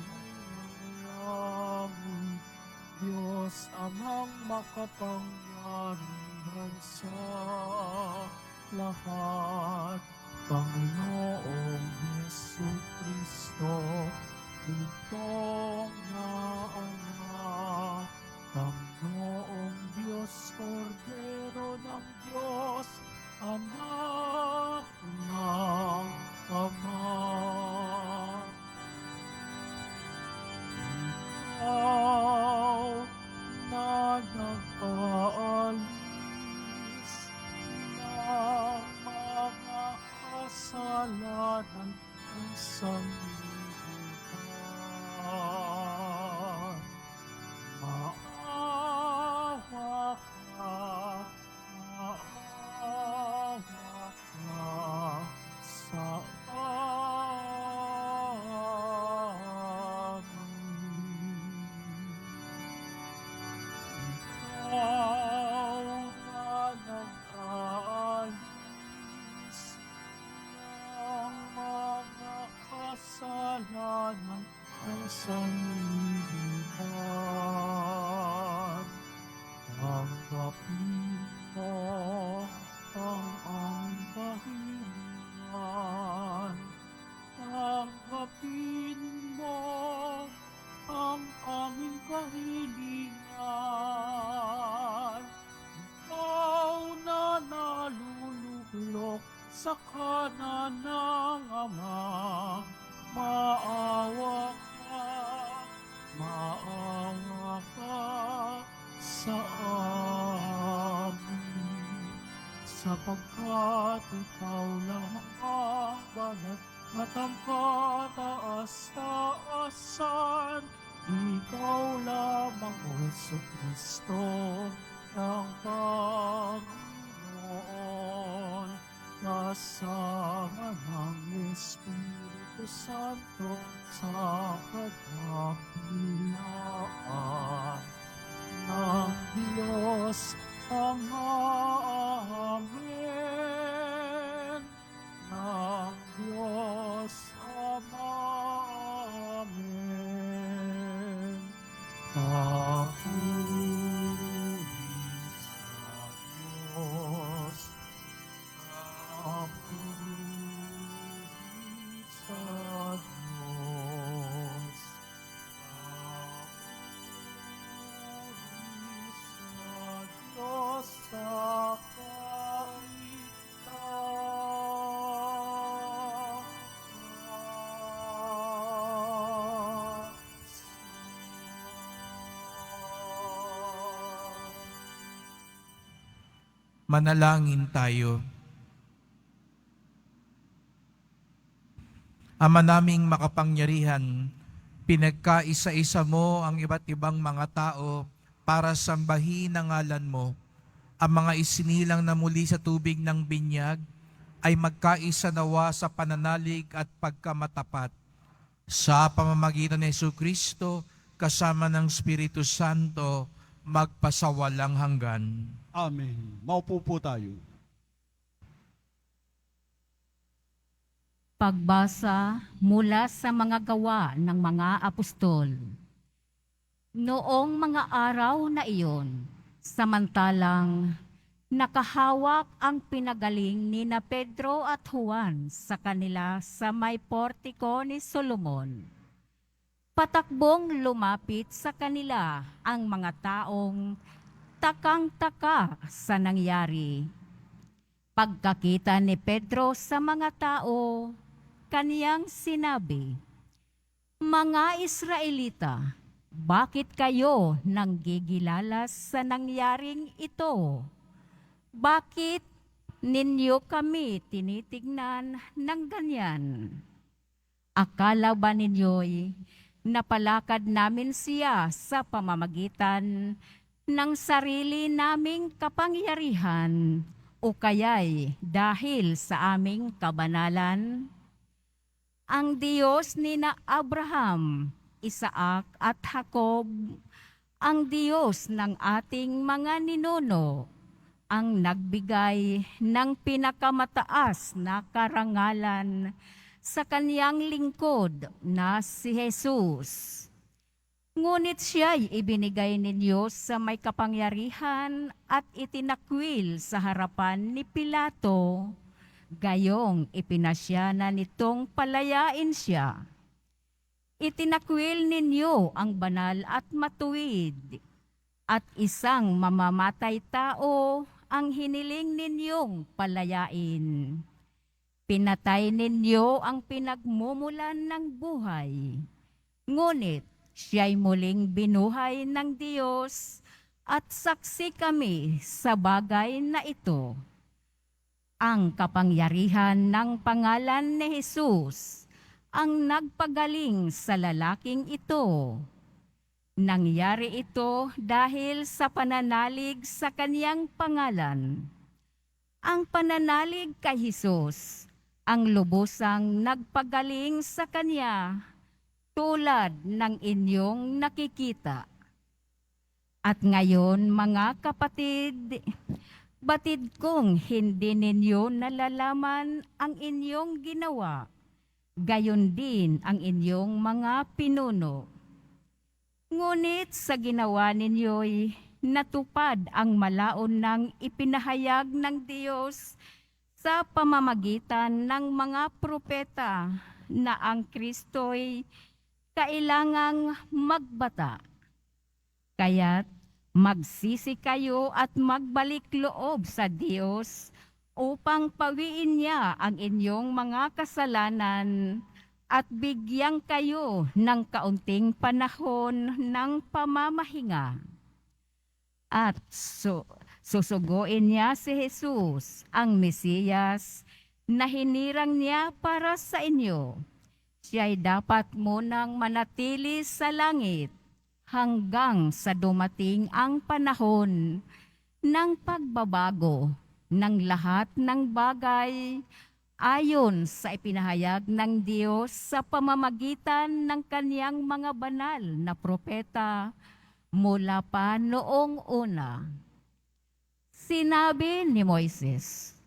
Diyos, amang makapangyarihan sa lahat, Panginoong Jesucristo, itong na anak, Panginoong Diyos, Kordero ng Diyos, Anak ng Ama. Ikaw na nag-aalis ng mga kasalanan ng sanglibutan. Maawa ka sa amin. Ikaw na nag-aalis ng mga kasalanan ng sanglibutan. Tanggap sa kanan ng Ama. Maawa ka sa amin, sapagkat ikaw lang ang banal at ang kataas-taasan. Ikaw lamang, O Jesucristo, ng Panginoon, kasama ng Espiritu Santo sa kadakilaan ng Diyos Ama. Amen. Ng Diyos Ama. Amen. Papuri sa Diyos. Papuri sa Diyos. Papuri sa Diyos sa Manalangin tayo. Ama naming makapangyarihan, pinagkaisa-isa mo ang iba't ibang mga tao para sambahin ang ngalan mo. Ang mga isinilang na muli sa tubig ng binyag ay magkaisa nawa sa pananalig at pagkamatapat. Sa pamamagitan ni Jesucristo, kasama ng Espiritu Santo, magpasawalang hanggan. Amen. Maupo po tayo. Pagbasa mula sa mga gawa ng mga apostol. Noong mga araw na iyon, samantalang nakahawak ang pinagaling ni na Pedro at Juan sa kanila sa may portiko ni Solomon. Patakbong lumapit sa kanila ang mga taong takang-taka sa nangyari. Pagkakita ni Pedro sa mga tao, kaniyang sinabi, "Mga Israelita, bakit kayo nanggigilalas sa nangyaring ito? Bakit ninyo kami tinitignan ng ganyan? Akala ba ninyo'y napalakad namin siya sa pamamagitan ng sarili naming kapangyarihan o kaya'y dahil sa aming kabanalan? Ang Diyos ni na Abraham, Isaac at Jacob, ang Diyos ng ating mga ninuno, ang nagbigay ng pinakamataas na karangalan sa kaniyang lingkod na si Jesus. Ngunit siya'y ibinigay ni Diyos sa may kapangyarihan at itinakwil sa harapan ni Pilato, gayong ipinasya na nitong palayain siya. Itinakwil ninyo ang banal at matuwid, at isang mamamatay tao ang hiniling ninyong palayain. Pinatay ninyo ang pinagmumulan ng buhay, ngunit siya'y muling binuhay ng Diyos at saksi kami sa bagay na ito. Ang kapangyarihan ng pangalan ni Jesus ang nagpagaling sa lalaking ito. Nangyari ito dahil sa pananalig sa kaniyang pangalan. Ang pananalig kay Jesus ang lubusang nagpagaling sa kanya, tulad ng inyong nakikita. At ngayon, mga kapatid, batid kong hindi ninyo nalalaman ang inyong ginawa, gayon din ang inyong mga pinuno. Ngunit sa ginawa ninyo'y natupad ang malaon ng ipinahayag ng Diyos sa pamamagitan ng mga propeta na ang Kristo'y kailangang magbata. Kaya't magsisi kayo at magbalik loob sa Diyos upang pawiin niya ang inyong mga kasalanan at bigyan kayo ng kaunting panahon ng pamamahinga. At susuguin niya si Jesus, ang Mesiyas, na hinirang niya para sa inyo. Siya'y dapat munang manatili sa langit hanggang sa dumating ang panahon ng pagbabago ng lahat ng bagay ayon sa ipinahayag ng Diyos sa pamamagitan ng kaniyang mga banal na propeta mula pa noong una. Sinabi ni Moises,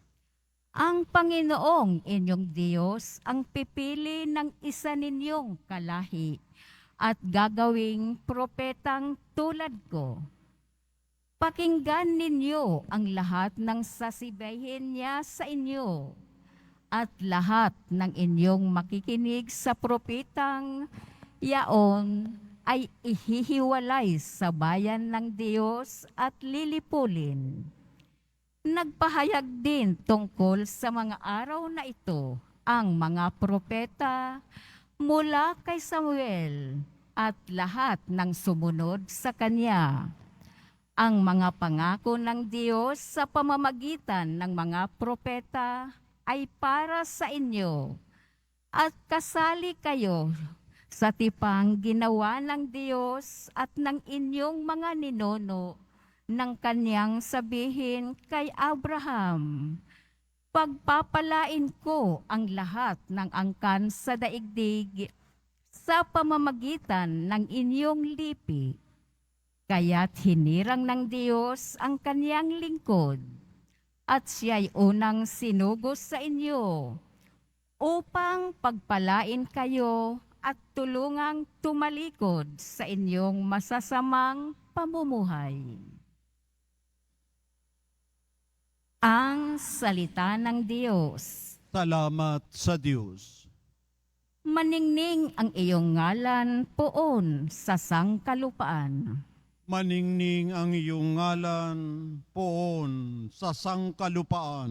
ang Panginoong inyong Diyos ang pipili ng isa ninyong kalahi at gagawing propetang tulad ko. Pakinggan ninyo ang lahat ng sasibahin niya sa inyo at lahat ng inyong makikinig sa propetang yaon ay ihihiwalay sa bayan ng Diyos at lilipulin. Nagpahayag din tungkol sa mga araw na ito ang mga propeta mula kay Samuel at lahat ng sumunod sa kanya. Ang mga pangako ng Diyos sa pamamagitan ng mga propeta ay para sa inyo at kasali kayo sa tipang ginawa ng Diyos at ng inyong mga ninuno ng kanyang sabihin kay Abraham. Pagpapalain ko ang lahat ng angkan sa daigdig sa pamamagitan ng inyong lipi. Kaya't hinirang ng Diyos ang kaniyang lingkod at siya'y unang sinugos sa inyo upang pagpalain kayo at tulungang tumalikod sa inyong masasamang pamumuhay. Ang salita ng Diyos. Salamat sa Diyos. Maningning ang iyong ngalan poon sa sangkalupaan. Maningning ang iyong ngalan poon sa sangkalupaan.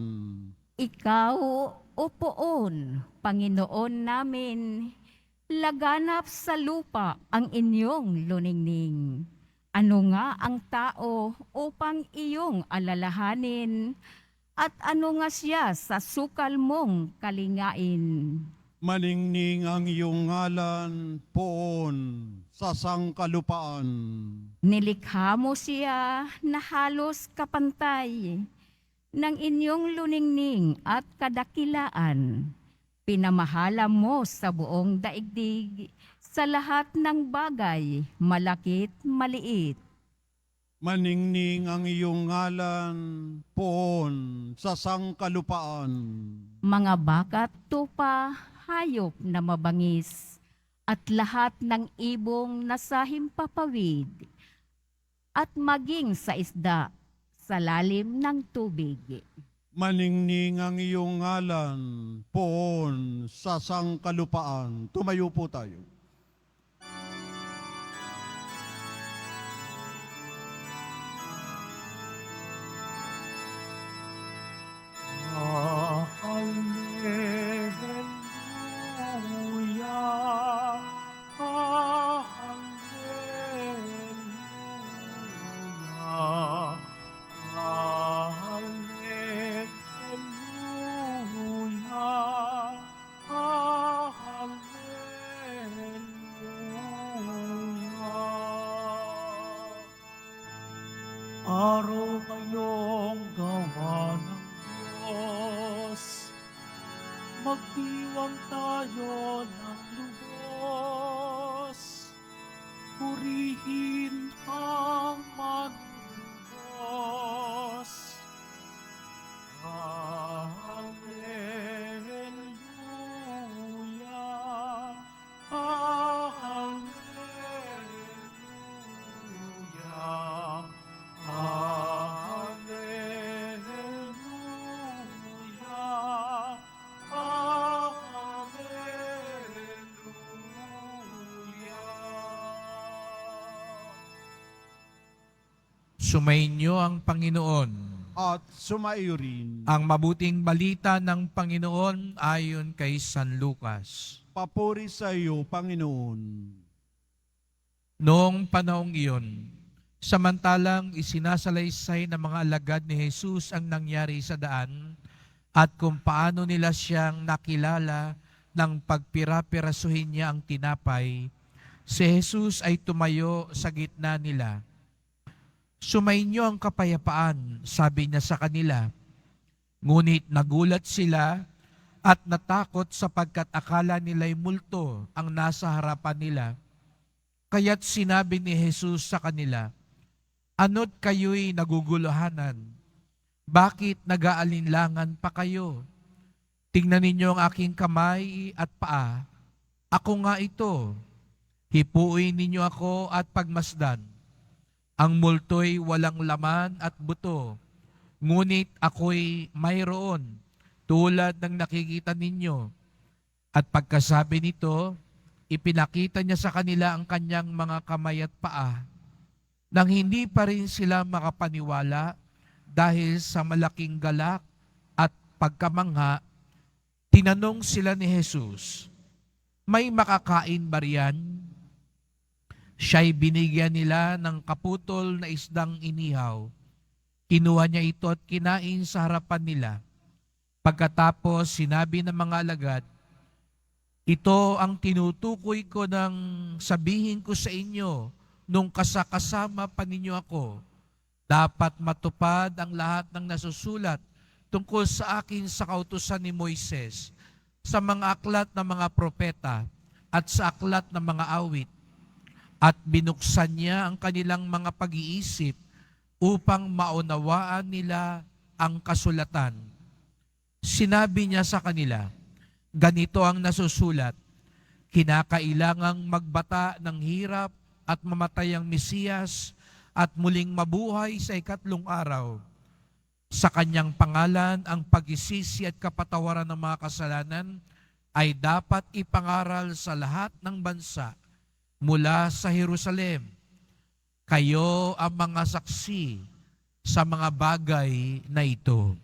Ikaw, o poon, Panginoon namin, laganap sa lupa ang inyong luningning. Ano nga ang tao upang iyong alalahanin, at ano nga siya sa sukal mong kalingain? Maningning ang iyong ngalan poon sa sangkalupaan. Nilikha mo siya na halos kapantay ng inyong luningning at kadakilaan. Pinamahala mo sa buong daigdig sa lahat ng bagay, malakit, maliit. Maningning ang iyong ngalan poon sa sangkalupaan. Mga bakat tupa, hayop na mabangis, at lahat ng ibong nasa himpapawid, at maging sa isda sa lalim ng tubig. Maningning ang iyong ngalan poon sa sangkalupaan. Tumayo po tayo. Hallelujah, hallelujah, hallelujah, hallelujah. Araw ngayong gawa ng Diyos, magdiwang tayo ng lubos, purihin ang manunubos. Hallelujah, hallelujah, hallelujah, hallelujah. Sumainyo ang Panginoon. at sumaiyo rin. Ang mabuting balita ng Panginoon ayon kay San Lucas. Papuri sa iyo, Panginoon. Noong panahong iyon, samantalang isinasalaysay ng mga alagad ni Jesus ang nangyari sa daan at kung paano nila siyang nakilala nang pagpira-pirasuhin niya ang tinapay, si Jesus ay tumayo sa gitna nila. Sumainyo ang kapayapaan, sabi niya sa kanila. Ngunit nagulat sila at natakot sapagkat akala nila'y multo ang nasa harapan nila. Kaya't sinabi ni Jesus sa kanila, "Ano't kayo'y naguguluhanan? Bakit nag-aalinlangan pa kayo? Tingnan ninyo ang aking kamay at paa. Ako nga ito. Hipuin ninyo ako at pagmasdan. Ang multo'y walang laman at buto, ngunit ako'y mayroon, tulad ng nakikita ninyo." At pagkasabi nito, ipinakita niya sa kanila ang kanyang mga kamay at paa. Nang hindi pa rin sila makapaniwala dahil sa malaking galak at pagkamangha, tinanong sila ni Jesus, "May makakain ba riyan?" Siya'y binigyan nila ng kaputol na isdang inihaw. Kinuha niya ito at kinain sa harapan nila. Pagkatapos sinabi ng mga alagad, "Ito ang tinutukoy ko ng sabihin ko sa inyo nung kasakasama pa ninyo ako. Dapat matupad ang lahat ng nasusulat tungkol sa akin sa kautusan ni Moises, sa mga aklat ng mga propeta at sa aklat ng mga awit." At binuksan niya ang kanilang mga pag-iisip upang maunawaan nila ang kasulatan. Sinabi niya sa kanila, "Ganito ang nasusulat, kinakailangang magbata ng hirap at mamatay ang Mesiyas at muling mabuhay sa ikatlong araw. Sa kanyang pangalan, ang pagsisisi at kapatawaran ng mga kasalanan ay dapat ipangaral sa lahat ng bansa mula sa Jerusalem. Kayo ang mga saksi sa mga bagay na ito."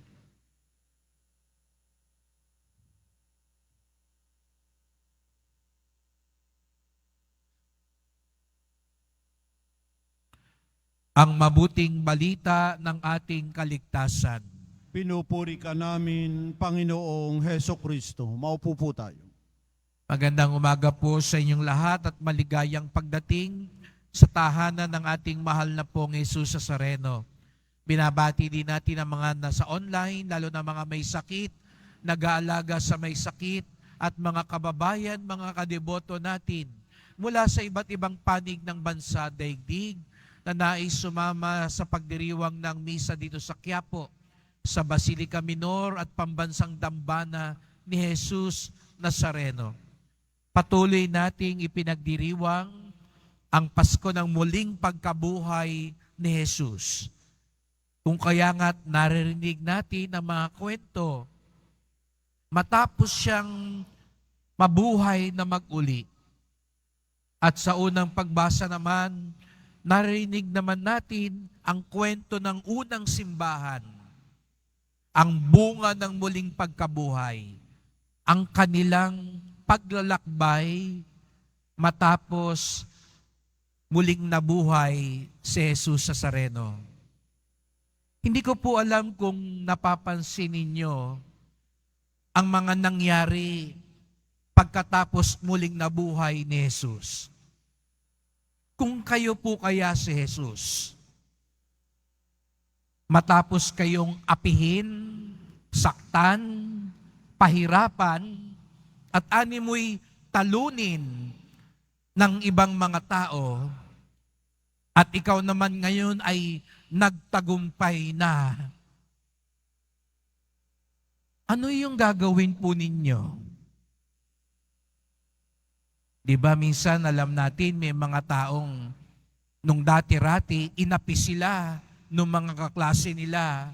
Ang mabuting balita ng ating kaligtasan. Pinupuri ka namin, Panginoong Heso Kristo. Maupo po tayo. Magandang umaga po sa inyong lahat at maligayang pagdating sa tahanan ng ating mahal na pong Jesus Nazareno. Binabati din natin ang mga nasa online, lalo na mga may sakit, nag-aalaga sa may sakit, at mga kababayan, mga kadeboto natin mula sa iba't ibang panig ng bansa daigdig na nais sumama sa pagdiriwang ng misa dito sa Quiapo, sa Basilica Minor at Pambansang Dambana ni Jesus Nazareno. Patuloy nating ipinagdiriwang ang Pasko ng muling pagkabuhay ni Jesus. Kung kaya nga't naririnig natin ang mga kwento, matapos siyang mabuhay na mag-uli. At sa unang pagbasa naman, narinig naman natin ang kwento ng unang simbahan, ang bunga ng muling pagkabuhay, ang kanilang paglalakbay matapos muling nabuhay si Jesus Nazareno. Hindi ko po alam kung napapansin ninyo ang mga nangyari pagkatapos muling nabuhay ni Jesus. Kung kayo po kaya si Jesus, matapos kayong apihin, saktan, pahirapan, at animoy talunin ng ibang mga tao, at ikaw naman ngayon ay nagtagumpay na, ano yung gagawin po ninyo? Di ba minsan alam natin may mga taong nung dati-rati inapi sila nung mga kaklase nila.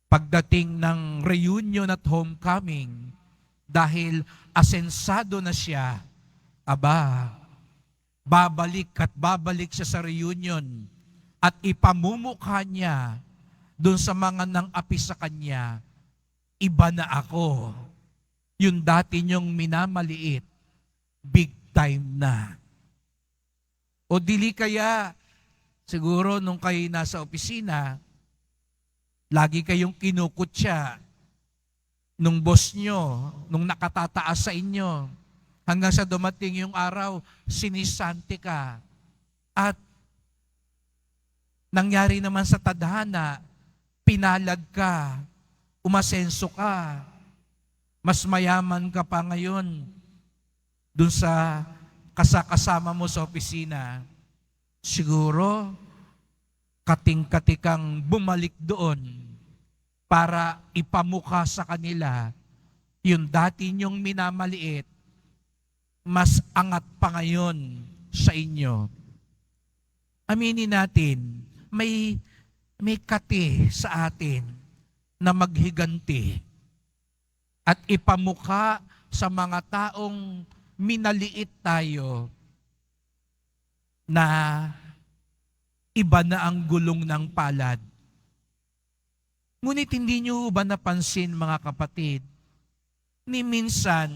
Pagdating ng reunion at homecoming, dahil asensado na siya, babalik at babalik siya sa reunion at ipamumukha niya doon sa mga nang-api sa kanya, iba na ako. Yung dati niyong minamaliit, big time na. O dili kaya, siguro nung kayo nasa opisina, lagi kayong kinukutya nung boss nyo, nung nakatataas sa inyo, hanggang sa dumating yung araw, sinisanti ka. At nangyari naman sa tadhana, pinalad ka, umasenso ka, mas mayaman ka pa ngayon dun sa kasama mo sa opisina. Siguro, kating-katikang bumalik doon para ipamukha sa kanila yung dati niyong minamaliit, mas angat pa ngayon sa inyo. Aminin natin, may kati sa atin na maghiganti at ipamukha sa mga taong minaliit tayo na iba na ang gulong ng palad. Ngunit hindi nyo ba napansin, mga kapatid, ni minsan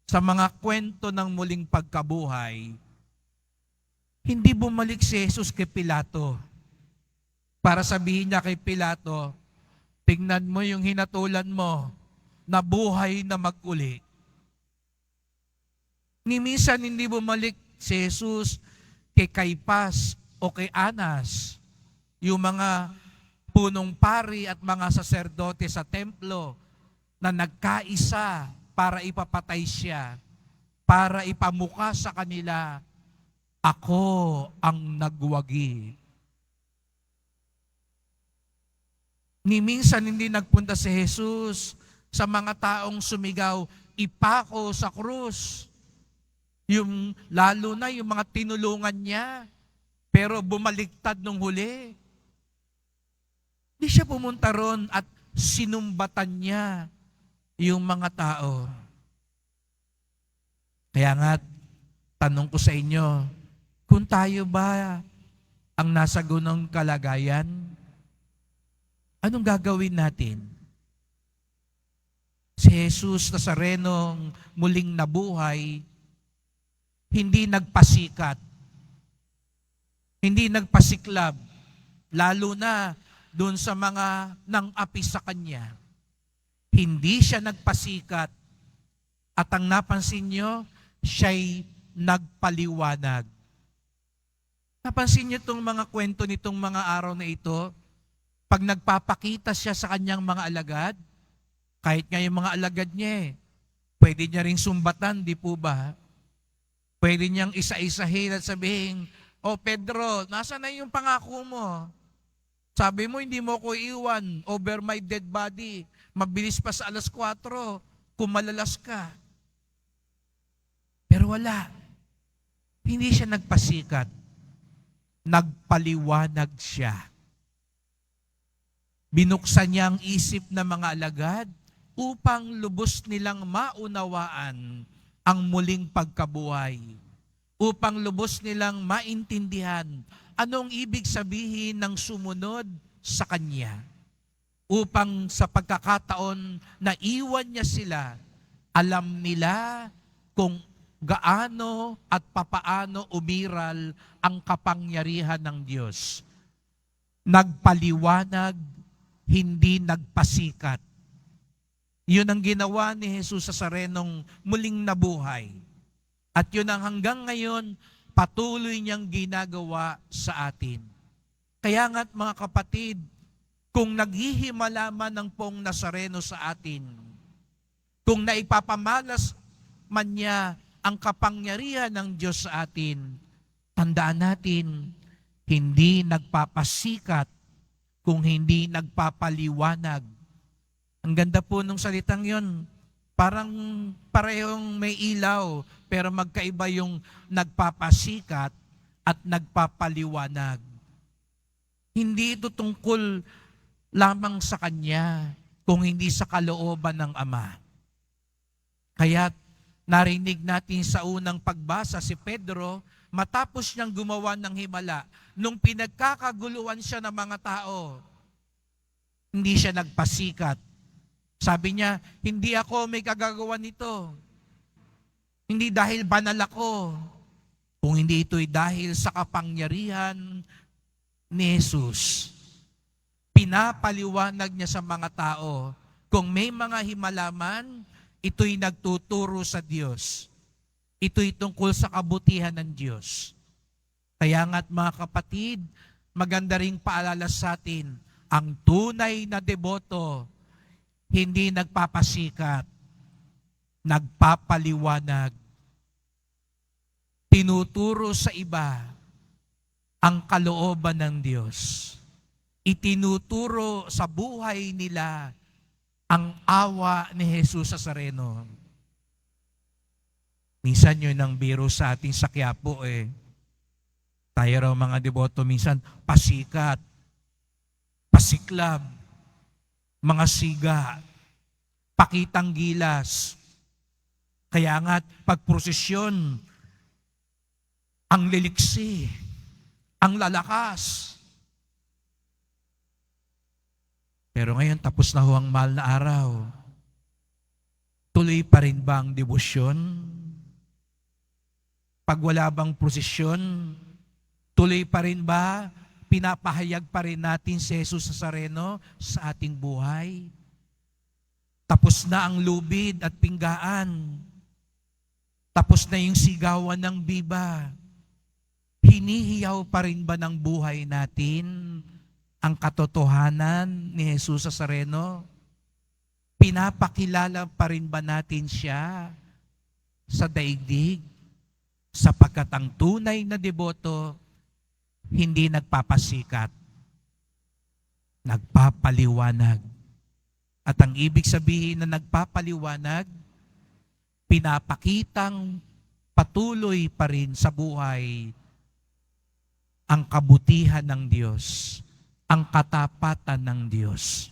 sa mga kwento ng muling pagkabuhay, hindi bumalik si Jesus kay Pilato para sabihin niya kay Pilato, tingnan mo yung hinatulan mo, na buhay na mag-uli. Ni minsan hindi bumalik si Jesus kay Caiphas o kay Anas, yung mga punong pari at mga saserdote sa templo na nagkaisa para ipapatay siya, para ipamukha sa kanila, ako ang nagwagi. Ni minsan hindi nagpunta si Jesus sa mga taong sumigaw, ipako sa krus. Yung, lalo na yung mga tinulungan niya, pero bumaliktad nung huli. Hindi siya pumunta ron at sinumbatan niya yung mga tao. Kaya nga, tanong ko sa inyo, kung tayo ba ang nasa gunong kalagayan, anong gagawin natin? Si Jesus Nazarenong muling nabuhay, hindi nagpasikat, hindi nagpasiklab, lalo na doon sa mga nang-api sa kanya. Hindi siya nagpasikat, at ang napansin nyo, siya'y nagpaliwanag. Napansin nyo itong mga kwento nitong mga araw na ito, pag nagpapakita siya sa kanyang mga alagad, kahit nga yung mga alagad niya, pwede niya ring sumbatan, di po ba? Pwede niyang isa-isahin at sabihin, "Oh Pedro, nasa na yung pangako mo? Sabi mo, hindi mo ko iwan over my dead body. Mabilis pa sa 4:00, kung malalas ka." Pero wala. Hindi siya nagpasikat. Nagpaliwanag siya. Binuksan niya ang isip ng mga alagad upang lubos nilang maunawaan ang muling pagkabuhay. Upang lubos nilang maintindihan anong ibig sabihin ng sumunod sa Kanya. Upang sa pagkakataon na iwan niya sila, alam nila kung gaano at papaano umiral ang kapangyarihan ng Diyos. Nagpaliwanag, hindi nagpasikat. Yun ang ginawa ni Jesus sa Nazarenong muling nabuhay. At yun ang hanggang ngayon patuloy niyang ginagawa sa atin. Kaya nga't mga kapatid, kung naghihimala man ng pong Nazareno sa atin, kung naipapamalas man niya ang kapangyarihan ng Diyos sa atin, tandaan natin, hindi nagpapasikat kung hindi nagpapaliwanag. Ang ganda po nung salitang yon. Parang parehong may ilaw, pero magkaiba yung nagpapasikat at nagpapaliwanag. Hindi ito tungkol lamang sa Kanya, kung hindi sa kalooban ng Ama. Kaya narinig natin sa unang pagbasa si Pedro, matapos niyang gumawa ng himala, nung pinagkakaguluhan siya ng mga tao, Hindi siya nagpasikat. Sabi niya, hindi ako may kagagawa nito. Hindi dahil banal ako. Kung hindi ito'y dahil sa kapangyarihan ni Jesus. Pinapaliwanag niya sa mga tao, kung may mga himalaman, ito'y nagtuturo sa Diyos. Ito'y tungkol sa kabutihan ng Diyos. Kaya nga't mga kapatid, maganda ring paalala sa atin, ang tunay na deboto, hindi nagpapasikat, nagpapaliwanag. Tinuturo sa iba ang kalooban ng Diyos. Itinuturo sa buhay nila ang awa ni Jesus Nazareno. Minsan yun ang biro sa ating sa Quiapo Tayo raw mga deboto minsan pasikat, pasiklab, mga siga, pakitang gilas. Kaya nga't pagprosesyon, ang liliksi, ang lalakas. Pero ngayon tapos na ho ang mahal na araw. Tuloy pa rin ba ang debosyon? Pag wala bang prosesyon, tuloy pa rin ba? Pinapahayag pa rin natin si Jesus Nazareno sa ating buhay? Tapos na ang lubid at pinggaan. Tapos na yung sigawan ng biba. Hinihiyaw pa rin ba ng buhay natin ang katotohanan ni Jesus Nazareno? Pinapakilala pa rin ba natin siya sa daigdig? Sapagkat ang tunay na deboto, hindi nagpapasikat, nagpapaliwanag. At ang ibig sabihin na nagpapaliwanag, pinapakitang patuloy pa rin sa buhay ang kabutihan ng Diyos, ang katapatan ng Diyos.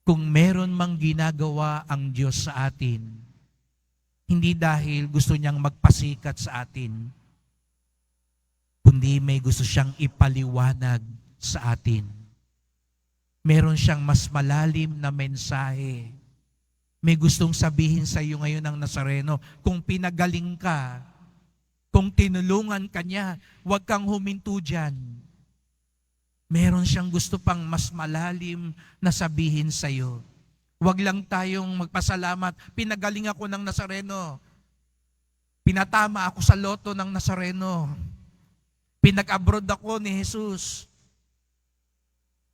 Kung meron mang ginagawa ang Diyos sa atin, hindi dahil gusto niyang magpasikat sa atin, kundi may gusto siyang ipaliwanag sa atin. Meron siyang mas malalim na mensahe. May gustong sabihin sa iyo ngayon ng Nazareno, kung pinagaling ka, kung tinulungan ka niya, huwag kang huminto dyan. Meron siyang gusto pang mas malalim na sabihin sa iyo. Huwag lang tayong magpasalamat, pinagaling ako ng Nazareno. Pinatama ako sa loto ng Nazareno. Pinag-abroad ako ni Jesus.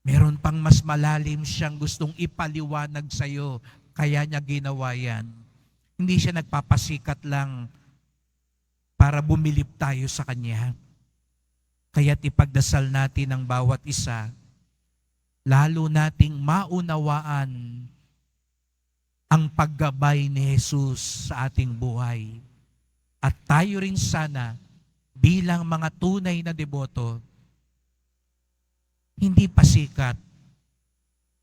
Meron pang mas malalim siyang gustong ipaliwanag sa iyo, kaya niya ginawa yan. Hindi siya nagpapasikat lang para bumilib tayo sa Kanya. Kaya't ipagdasal natin ang bawat isa, lalo nating maunawaan ang paggabay ni Jesus sa ating buhay. At tayo rin sana, bilang mga tunay na deboto, hindi pasikat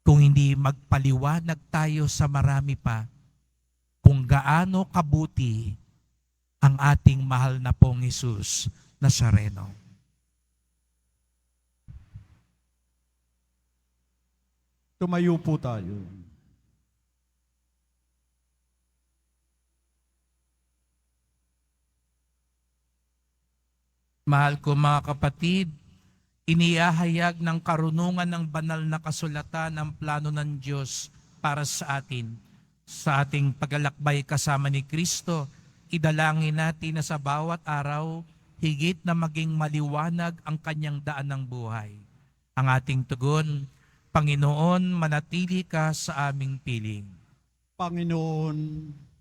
kung hindi magpaliwanag tayo sa marami pa kung gaano kabuti ang ating mahal na pong Jesus Nazareno. Tumayo po tayo. Mahal ko mga kapatid, iniahayag ng karunungan ng banal na kasulatan ang plano ng Diyos para sa atin. Sa ating paglalakbay kasama ni Kristo, idalangin natin na sa bawat araw, higit na maging maliwanag ang kanyang daan ng buhay. Ang ating tugon, Panginoon, manatili ka sa aming piling. Panginoon,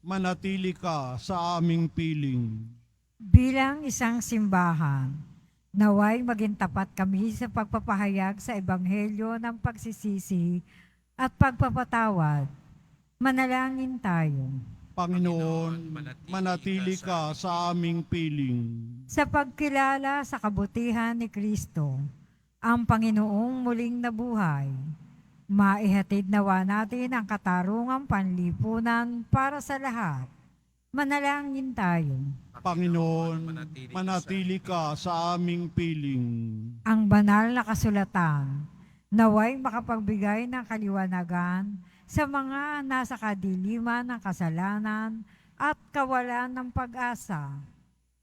manatili ka sa aming piling. Bilang isang simbahan, naway maging tapat kami sa pagpapahayag sa Ebanghelyo ng pagsisisi at pagpapatawad. Manalangin tayo. Panginoon, manatili ka sa aming piling. Sa pagkilala sa kabutihan ni Kristo, ang Panginoong muling nabuhay, maihatid nawa natin ang katarungang panlipunan para sa lahat. Manalangin tayo. Panginoon, manatili ka sa aming piling. Ang banal na kasulatan, Naway makapagbigay ng kaliwanagan sa mga nasa kadiliman ng kasalanan at kawalan ng pag-asa.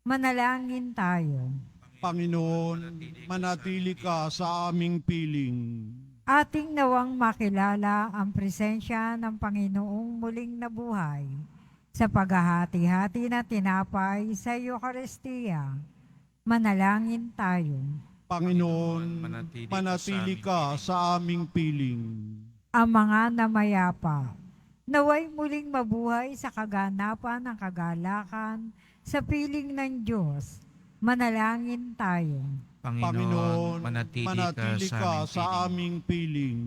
Manalangin tayo. Panginoon, manatili ka sa aming piling. Ating nawang makilala ang presensya ng Panginoong muling nabuhay sa paghahati-hati na tinapay sa Eucharistia. Manalangin tayo. Panginoon, manatili ka sa aming piling. Ang mga namayapa, naway muling mabuhay sa kaganapan ng kagalakan sa piling ng Diyos. Manalangin tayo. Panginoon, manatili ka sa aming piling.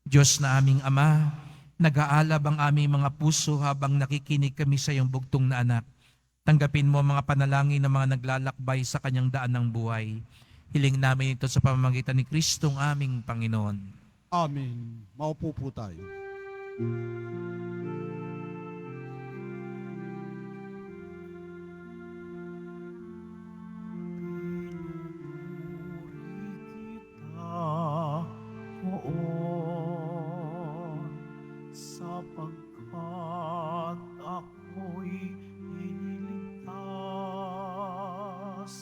Diyos na aming Ama, nag-aalab ang aming mga puso habang nakikinig kami sa iyong bugtong na anak. Tanggapin mo ang mga panalangin ng mga naglalakbay sa kanyang daan ng buhay. Hiling namin ito sa pamamagitan ni Kristong aming Panginoon. Amen. Maupo po tayo. Sapagkat ako'y iniligtas,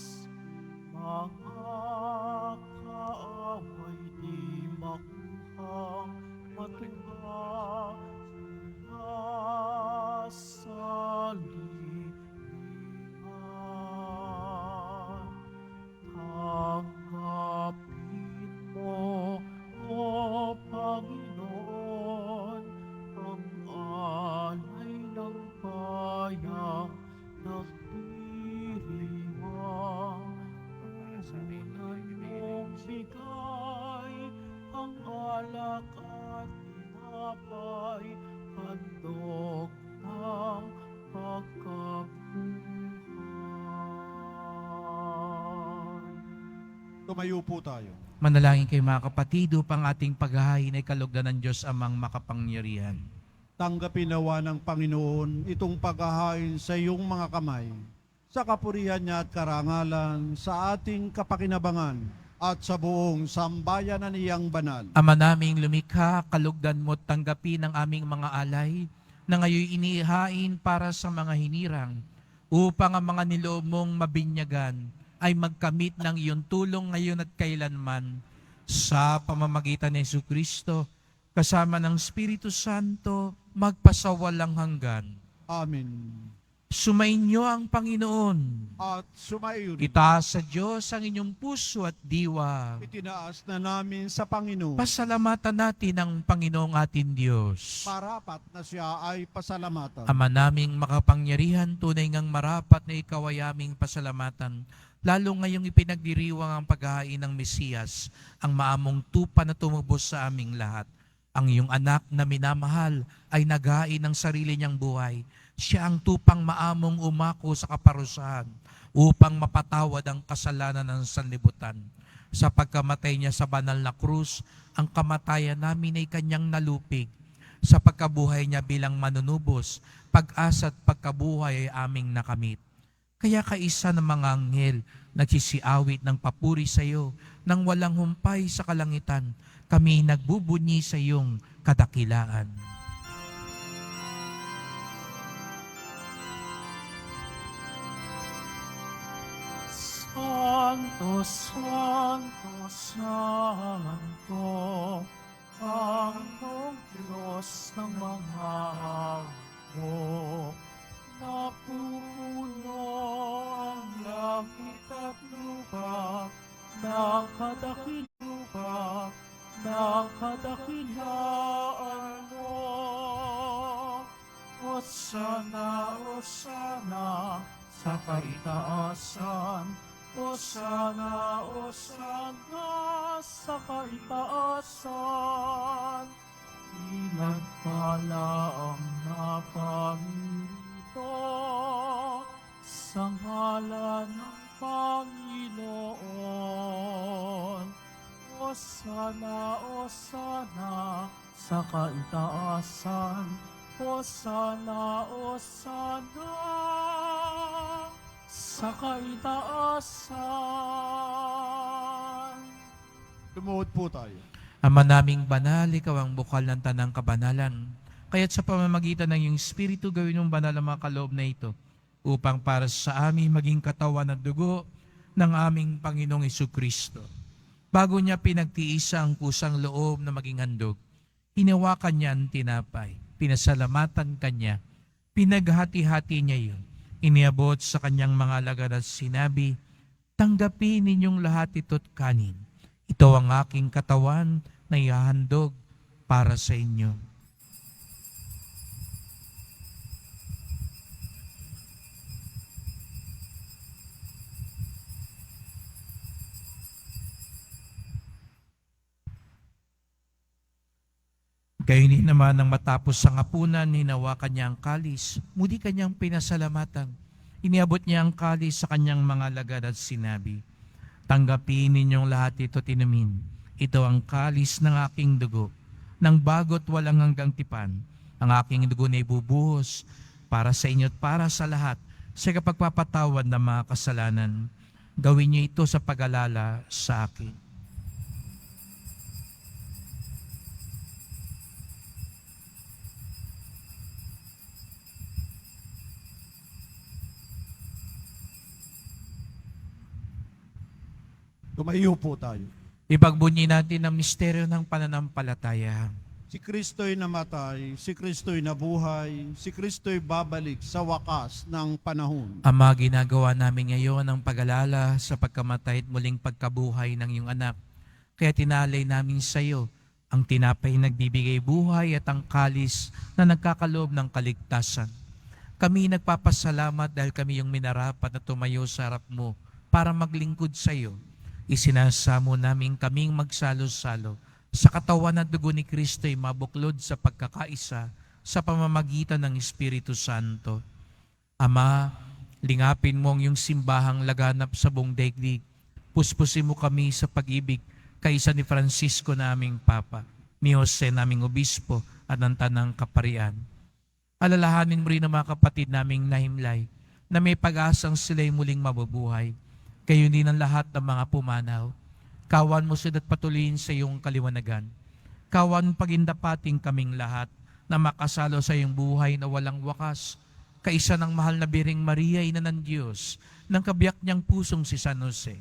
mga kaaway di makuhang matuwa sa libingan. Tanggapin mo, O Panginoon, ang alay ng bayang nagdiriwang. Unay mong bigay ang alak at tinapay, handog ng pagkabuhay. Tumayo po tayo. Manalangin kayo mga kapatid upang ating paghahain ay kalugdan ng Diyos amang makapangyarihan. Tanggapin nawa ng Panginoon itong paghahain sa iyong mga kamay, sa kapurihan niya at karangalan, sa ating kapakinabangan, at sa buong sambayan na niyang banal. Ama naming lumikha, kalugdan mo't tanggapin ang aming mga alay na ngayon inihain para sa mga hinirang upang ang mga niloob mong mabinyagan ay magkamit ng iyong tulong ngayon at kailanman sa pamamagitan ni Jesucristo kasama ng Espiritu Santo magpasawalang hanggan. Amen. Sumainyo ang Panginoon. At sumayo rin. Itaas sa Diyos ang inyong puso at diwa. Itinaas na namin sa Panginoon. Pasalamatan natin ang Panginoong ating Diyos. Marapat na siya ay pasalamatan. Ama naming makapangyarihan, tunay ngang marapat na ikaw ay aming pasalamatan. Lalo ngayong ipinagdiriwang ang paghahain ng Mesiyas, ang maamong tupa na tumubos sa aming lahat. Ang iyong anak na minamahal ay naghain ng sarili niyang buhay. Siya ang tupang maamong umako sa kaparusahan upang mapatawad ang kasalanan ng sanlibutan. Sa pagkamatay niya sa banal na krus, ang kamatayan namin ay kanyang nalupig. Sa pagkabuhay niya bilang manunubos, pag-asa at pagkabuhay ay aming nakamit. Kaya kaisa ng mga anghel nagsisiawit ng papuri sa iyo nang walang humpay sa kalangitan. Kami nagbubunyi sa iyong kadakilaan. Santo, Santo, Santo, Panginoong Diyos ng mga hukbo. Napupuno ang langit at lupa, nakadakilaan mo. Hosana, Hosana, sa kaitaasan. Hosana, Hosana, sa kaitaasan. Pinagpala ang naparirito sa ngalan ng Panginoon. Hosana, Hosana, sa kaitaasan. Hosana, Hosana, sa kaitaasan. Lumuhod po tayo. Ama naming banal, ikaw ang bukal ng tanang kabanalan. Kaya't sa pamamagitan ng iyong Espiritu, gawin mong banal ang mga kaloob na ito upang para sa amin maging katawan at dugo ng aming Panginoong Jesucristo. Bago niya pinagtiisa ang kusang loob na maging handog, hinawakan niya ang tinapay, pinasalamatan kanya, pinaghati-hati niya yun, iniabot sa kanyang mga alagad at sinabi, "Tanggapin ninyong lahat ito't kanin. Ito ang aking katawan na ihahandog para sa inyo." Gayon din naman nang matapos sa hapunan, hinawakan niya ang kalis, muli kanyang pinasalamatan. Iniabot niya ang kalis sa kanyang mga alagad at sinabi, "Tanggapin ninyong lahat ito tinumin. Ito ang kalis ng aking dugo, ng bago't walang hanggang tipan. Ang aking dugo na ibubuhos para sa inyo at para sa lahat sa kapagpapatawad ng mga kasalanan. Gawin niyo ito sa pag-alala sa akin." Tumayo po tayo. Ipagbunyi natin ang misteryo ng pananampalataya. Si Kristo'y namatay, si Kristo'y nabuhay, si Kristo'y babalik sa wakas ng panahon. Ama, ginagawa namin ngayon ang pag-alala sa pagkamatay at muling pagkabuhay ng iyong anak. Kaya tinalay namin sa iyo ang tinapay nagbibigay buhay at ang kalis na nagkakaloob ng kaligtasan. Kami nagpapasalamat dahil kami yung minarapat na tumayo sa harap mo para maglingkod sa iyo. Isinasamo namin kaming magsalo-salo sa katawan at dugo ni Kristo ay mabuklod sa pagkakaisa sa pamamagitan ng Espiritu Santo. Ama, lingapin mo ang iyong simbahang laganap sa buong daigdig. Puspusin mo kami sa pag-ibig kaisa ni Francisco na aming Papa, ni Jose naming Obispo at ng Tanang Kaparian. Alalahanin mo rin ang mga kapatid naming nahimlay na may pag-asang sila'y muling mabubuhay. Kayo din ang lahat ng mga pumanaw. Kawan mo sila at patuloyin sa iyong kaliwanagan. Kawan pagindapating kaming lahat na makasalo sa iyong buhay na walang wakas. Kaisa ng mahal na Biring Maria, Ina ng Diyos, ng kabiyak niyang pusong si San Jose,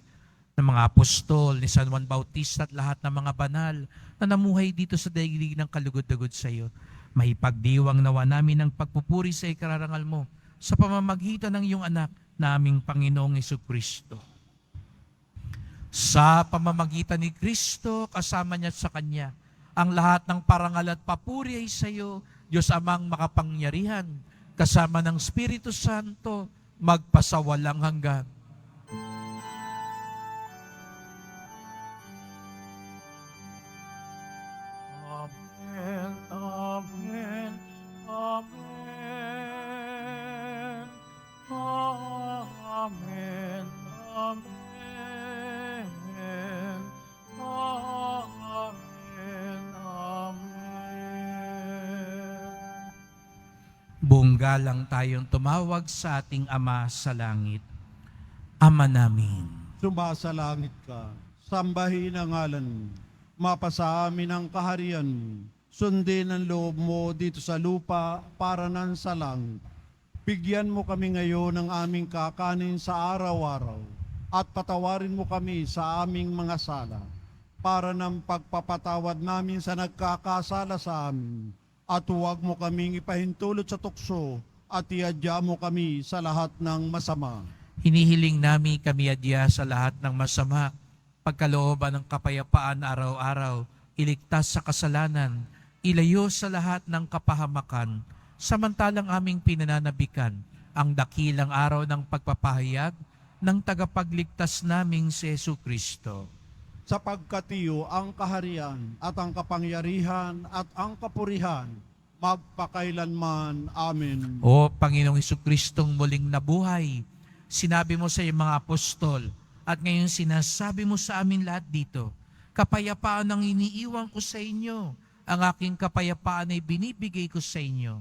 ng mga apostol, ni San Juan Bautista at lahat ng mga banal na namuhay dito sa daigdig ng kalugod-dugod sa iyo. Mahipagdiwang nawa namin ang pagpupuri sa ikararangal mo sa pamamagitan ng iyong anak na aming Panginoong Jesucristo. Sa pamamagitan ni Kristo, kasama niya at sa Kanya, ang lahat ng parangal at papuri ay sa iyo, Diyos Amang makapangyarihan, kasama ng Espiritu Santo, magpasawalang hanggan. Amen, amen, amen. Amen, amen. Amen, amen. Buong galang tayong tumawag sa ating Ama sa langit. Ama namin, Sumasalangit ka, sambahin ang ngalan mo, mapasa amin ang kaharian mo, sundin ang loob mo dito sa lupa para nan sa langit. Bigyan mo kami ngayon ng aming kakanin sa araw-araw at patawarin mo kami sa aming mga sala para ng pagpapatawad namin sa nagkakasala sa amin. At huwag mo kaming ipahintulot sa tukso at iadya mo kami sa lahat ng masama. hinihiling namin kami adya sa lahat ng masama, pagkalooban ng kapayapaan araw-araw, iligtas sa kasalanan, ilayo sa lahat ng kapahamakan, samantalang aming pinananabikan ang dakilang araw ng pagpapahayag ng tagapagligtas naming si Jesucristo. Sapagkat iyo ang kaharian at ang kapangyarihan at ang kapurihan magpakailanman. Amen. O Panginoong Jesucristong muling nabuhay, sinabi mo sa iyong mga apostol at ngayon sinasabi mo sa amin lahat dito, kapayapaan ang iniiwan ko sa inyo, ang aking kapayapaan ay binibigay ko sa inyo.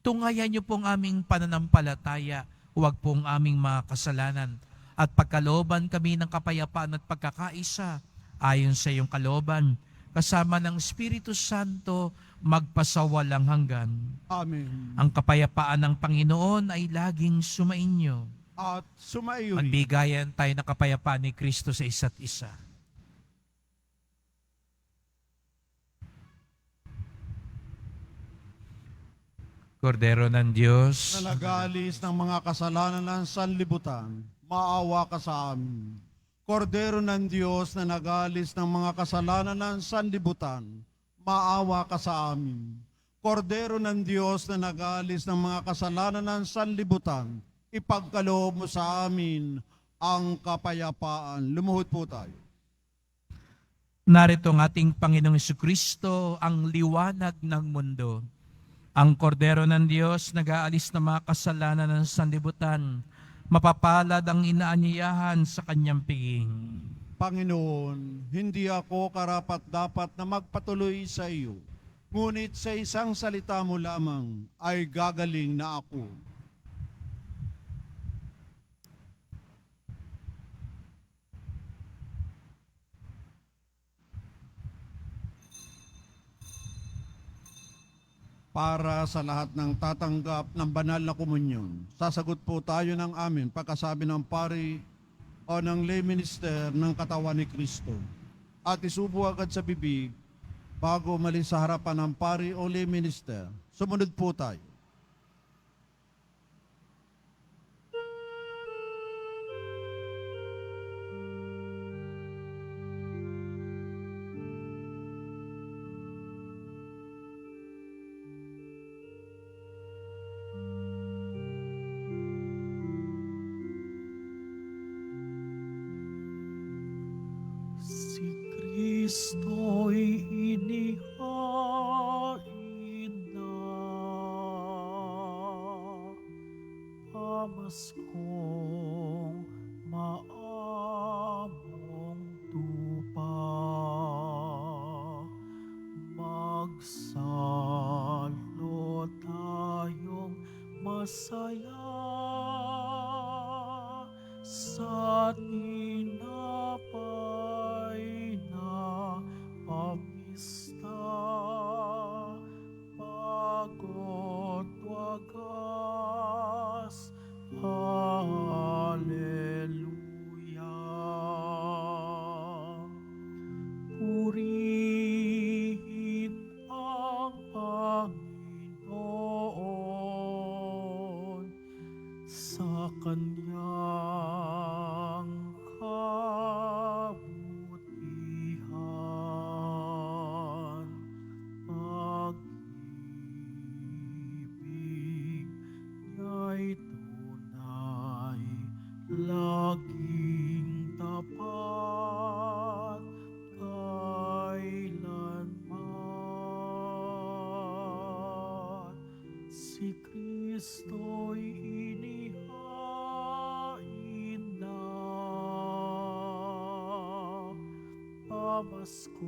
Tunghayan niyo pong aming pananampalataya, huwag po ang aming mga kasalanan, at pagkalooban kami ng kapayapaan at pagkakaisa ayon sa iyong kalooban, kasama ng Espiritu Santo, magpasawalang hanggan. Amen. Ang kapayapaan ng Panginoon ay laging sumainyo. At sumaiyo rin. Magbigayan tayo ng kapayapaan ni Kristo sa isa't isa. Kordero ng Diyos, Na nag-aalis ng mga kasalanan ng sanlibutan, maawa ka sa amin. Kordero ng Diyos na nag-aalis ng mga kasalanan ng sanlibutan, maawa ka sa amin. Kordero ng Diyos na nag-aalis ng mga kasalanan ng sanlibutan, ipagkaloob mo sa amin ang kapayapaan. Lumuhod po tayo. narito ang ating Panginoong Jesucristo, ang liwanag ng mundo. Ang Kordero ng Diyos, nag-aalis ng mga kasalanan ng sanlibutan, mapapalad ang inaanyayahan sa kanyang piging. Panginoon, hindi ako karapat-dapat na magpatuloy sa iyo, ngunit sa isang salita mo lamang ay gagaling na ako. Para sa lahat ng tatanggap ng banal na komunyon, sasagot po tayo ng amin pagkasabi ng pari o ng lay minister ng katawan ni Kristo. At isubo agad sa bibig bago umalis sa harapan ng pari o lay minister. Sumunod po tayo. Si Kristo'y inihain na, pamaskong maamong tupa, magsalo tayong masaya sa tinapay na pamista, pagod wagas, Hallelujah. Purihin ang Panginoon sa kanyang kabutihan. Pag-ibig niya'y tunay, laging tapat, kailanman. Si Kristo'y inihain na, pamaskong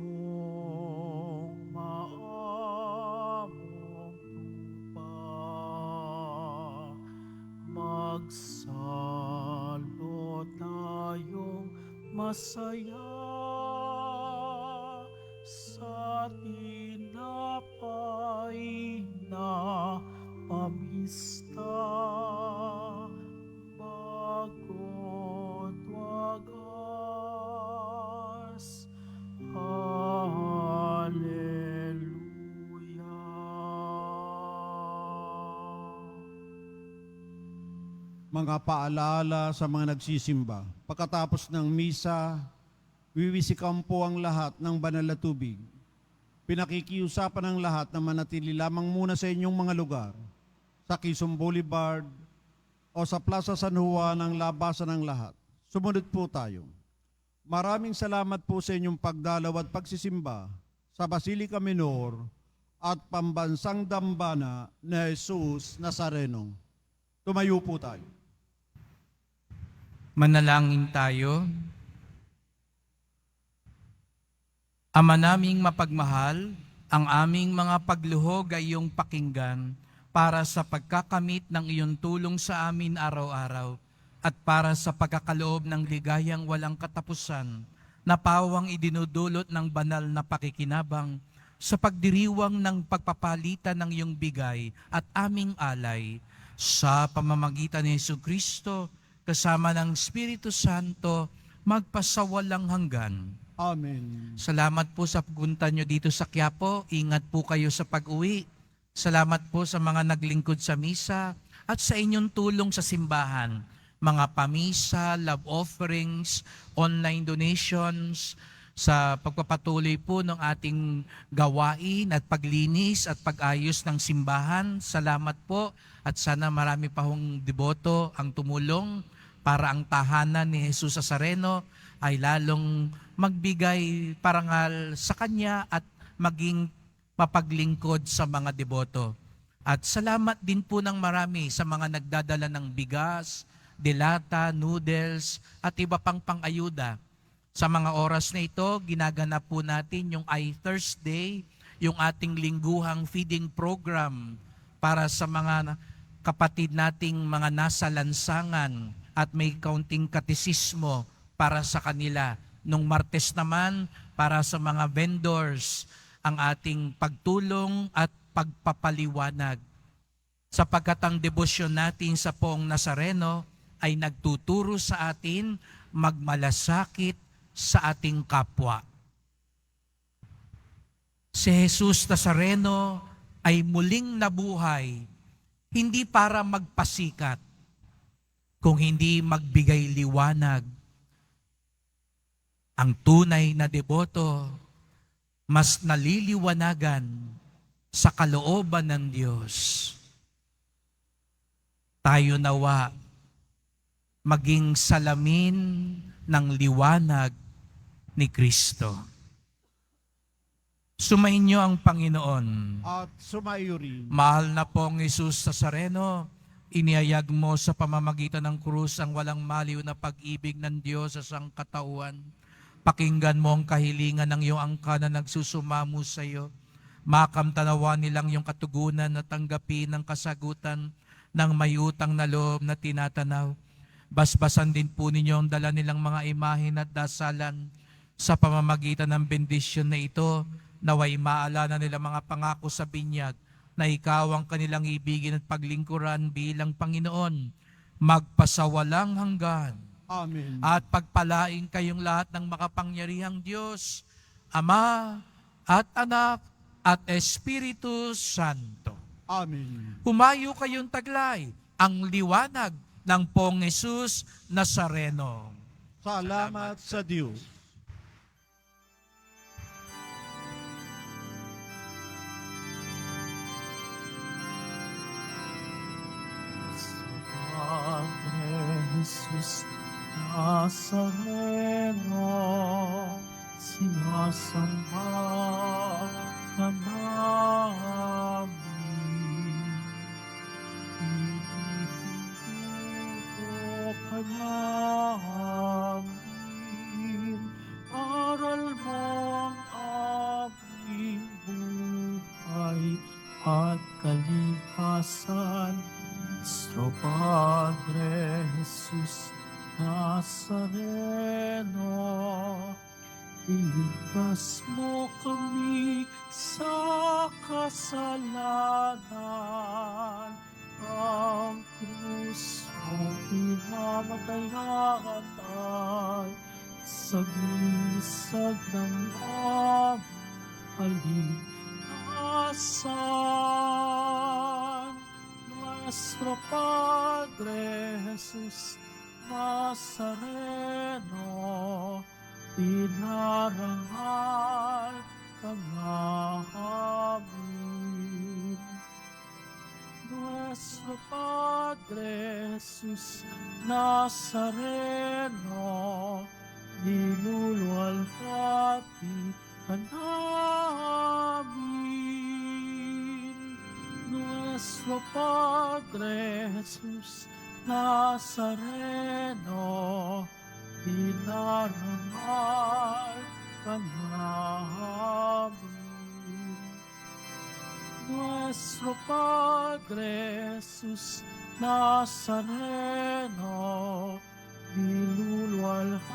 maamong tupa, magsalo tayong masaya sa tinapay na pamista, bagot wagas, Hallelujah. Mga paalala sa mga nagsisimba. Pagkatapos ng misa, wiwisikan po ang lahat ng banal na tubig. Pinakikiusapan ng lahat na manatili lamang muna sa inyong mga lugar, sa Quezon Boulevard o sa Plaza San Juan ang labasan ng lahat. Sumunod po tayo. Maraming salamat po sa inyong pagdalaw at pagsisimba sa Basilica Minor at Pambansang Dambana ni Jesus Nazareno. Tumayo po tayo. manalangin tayo. Ama naming mapagmahal, ang aming mga pagluhog ay iyong pakinggan para sa pagkakamit ng iyong tulong sa amin araw-araw at para sa pagkakaloob ng ligayang walang katapusan na pawang idinudulot ng banal na pakikinabang sa pagdiriwang ng pagpapalitan ng iyong bigay at aming alay sa pamamagitan ni Jesucristo kasama ng Espiritu Santo magpasawalang hanggan. Amen. Salamat po sa pagpunta nyo dito sa Quiapo. Ingat po kayo sa pag-uwi. Salamat po sa mga naglingkod sa misa at sa inyong tulong sa simbahan. Mga pamisa, love offerings, online donations, sa pagpapatuloy po ng ating gawain at paglinis at pag-ayos ng simbahan. Salamat po at sana marami pa hong deboto ang tumulong para ang tahanan ni Jesus Nazareno ay lalong magbigay parangal sa Kanya at maging mapaglingkod sa mga deboto. At salamat din po ng marami sa mga nagdadala ng bigas, delata, noodles, at iba pang pang-ayuda. Sa mga oras na ito, ginaganap po natin yung iThursday, yung ating lingguhang feeding program para sa mga kapatid nating mga nasa lansangan at may kaunting katisismo para sa kanila. Nung Martes naman, para sa mga vendors, ang ating pagtulong at pagpapaliwanag. Sapagkat ang debosyon natin sa Poong Nazareno ay nagtuturo sa atin magmalasakit sa ating kapwa. Si Jesus Nazareno ay muling nabuhay, hindi para magpasikat, kung hindi magbigay liwanag. Ang tunay na deboto, mas naliliwanagan sa kalooban ng Diyos. Tayo nawa maging salamin ng liwanag ni Kristo. Sumainyo ang Panginoon. At sumaiyo rin. Mahal na pong Jesus Nazareno, inihayag mo sa pamamagitan ng krus ang walang maliw na pag-ibig ng Diyos sa sangkatauhan. Pakinggan mo ang kahilingan ng iyong angka na nagsusumamo sa iyo. Makamtanawa nilang iyong katugunan na tanggapin ang kasagutan ng may utang na loob na tinatanaw. Basbasan din po ninyo ang dala nilang mga imahin at dasalan sa pamamagitan ng bendisyon na ito, naway maalala nila mga pangako sa binyag na ikaw ang kanilang ibigin at paglingkuran bilang Panginoon, magpasawalang hanggan. Amen. At pagpalain kayong lahat ng makapangyarihang Diyos, Ama at Anak at Espiritu Santo. Amen. Humayo kayong taglay ang liwanag ng Poong Jesus Nazareno. Salamat sa Diyos. Padre Jesus Nazareno, sinasamba ka namin. Pinipinto ka namin, aral mo ang aming buhay at kalikasan. Nuestro Padre Jesus Nazareno, iligtas mo kami sa kasalanan. Ang krus mo pinamatayan ay sagisag ng aming kalikasan. Nuestro Padre Jesus Nazareno, pinarangal ka namin. Nuestro Padre Jesus Nazareno, niluluwalhati ka namin. Nuestro Padre Jesus Nazareno, pinarangal ka namin. Nuestro Padre Jesus Nazareno, niluluwalhati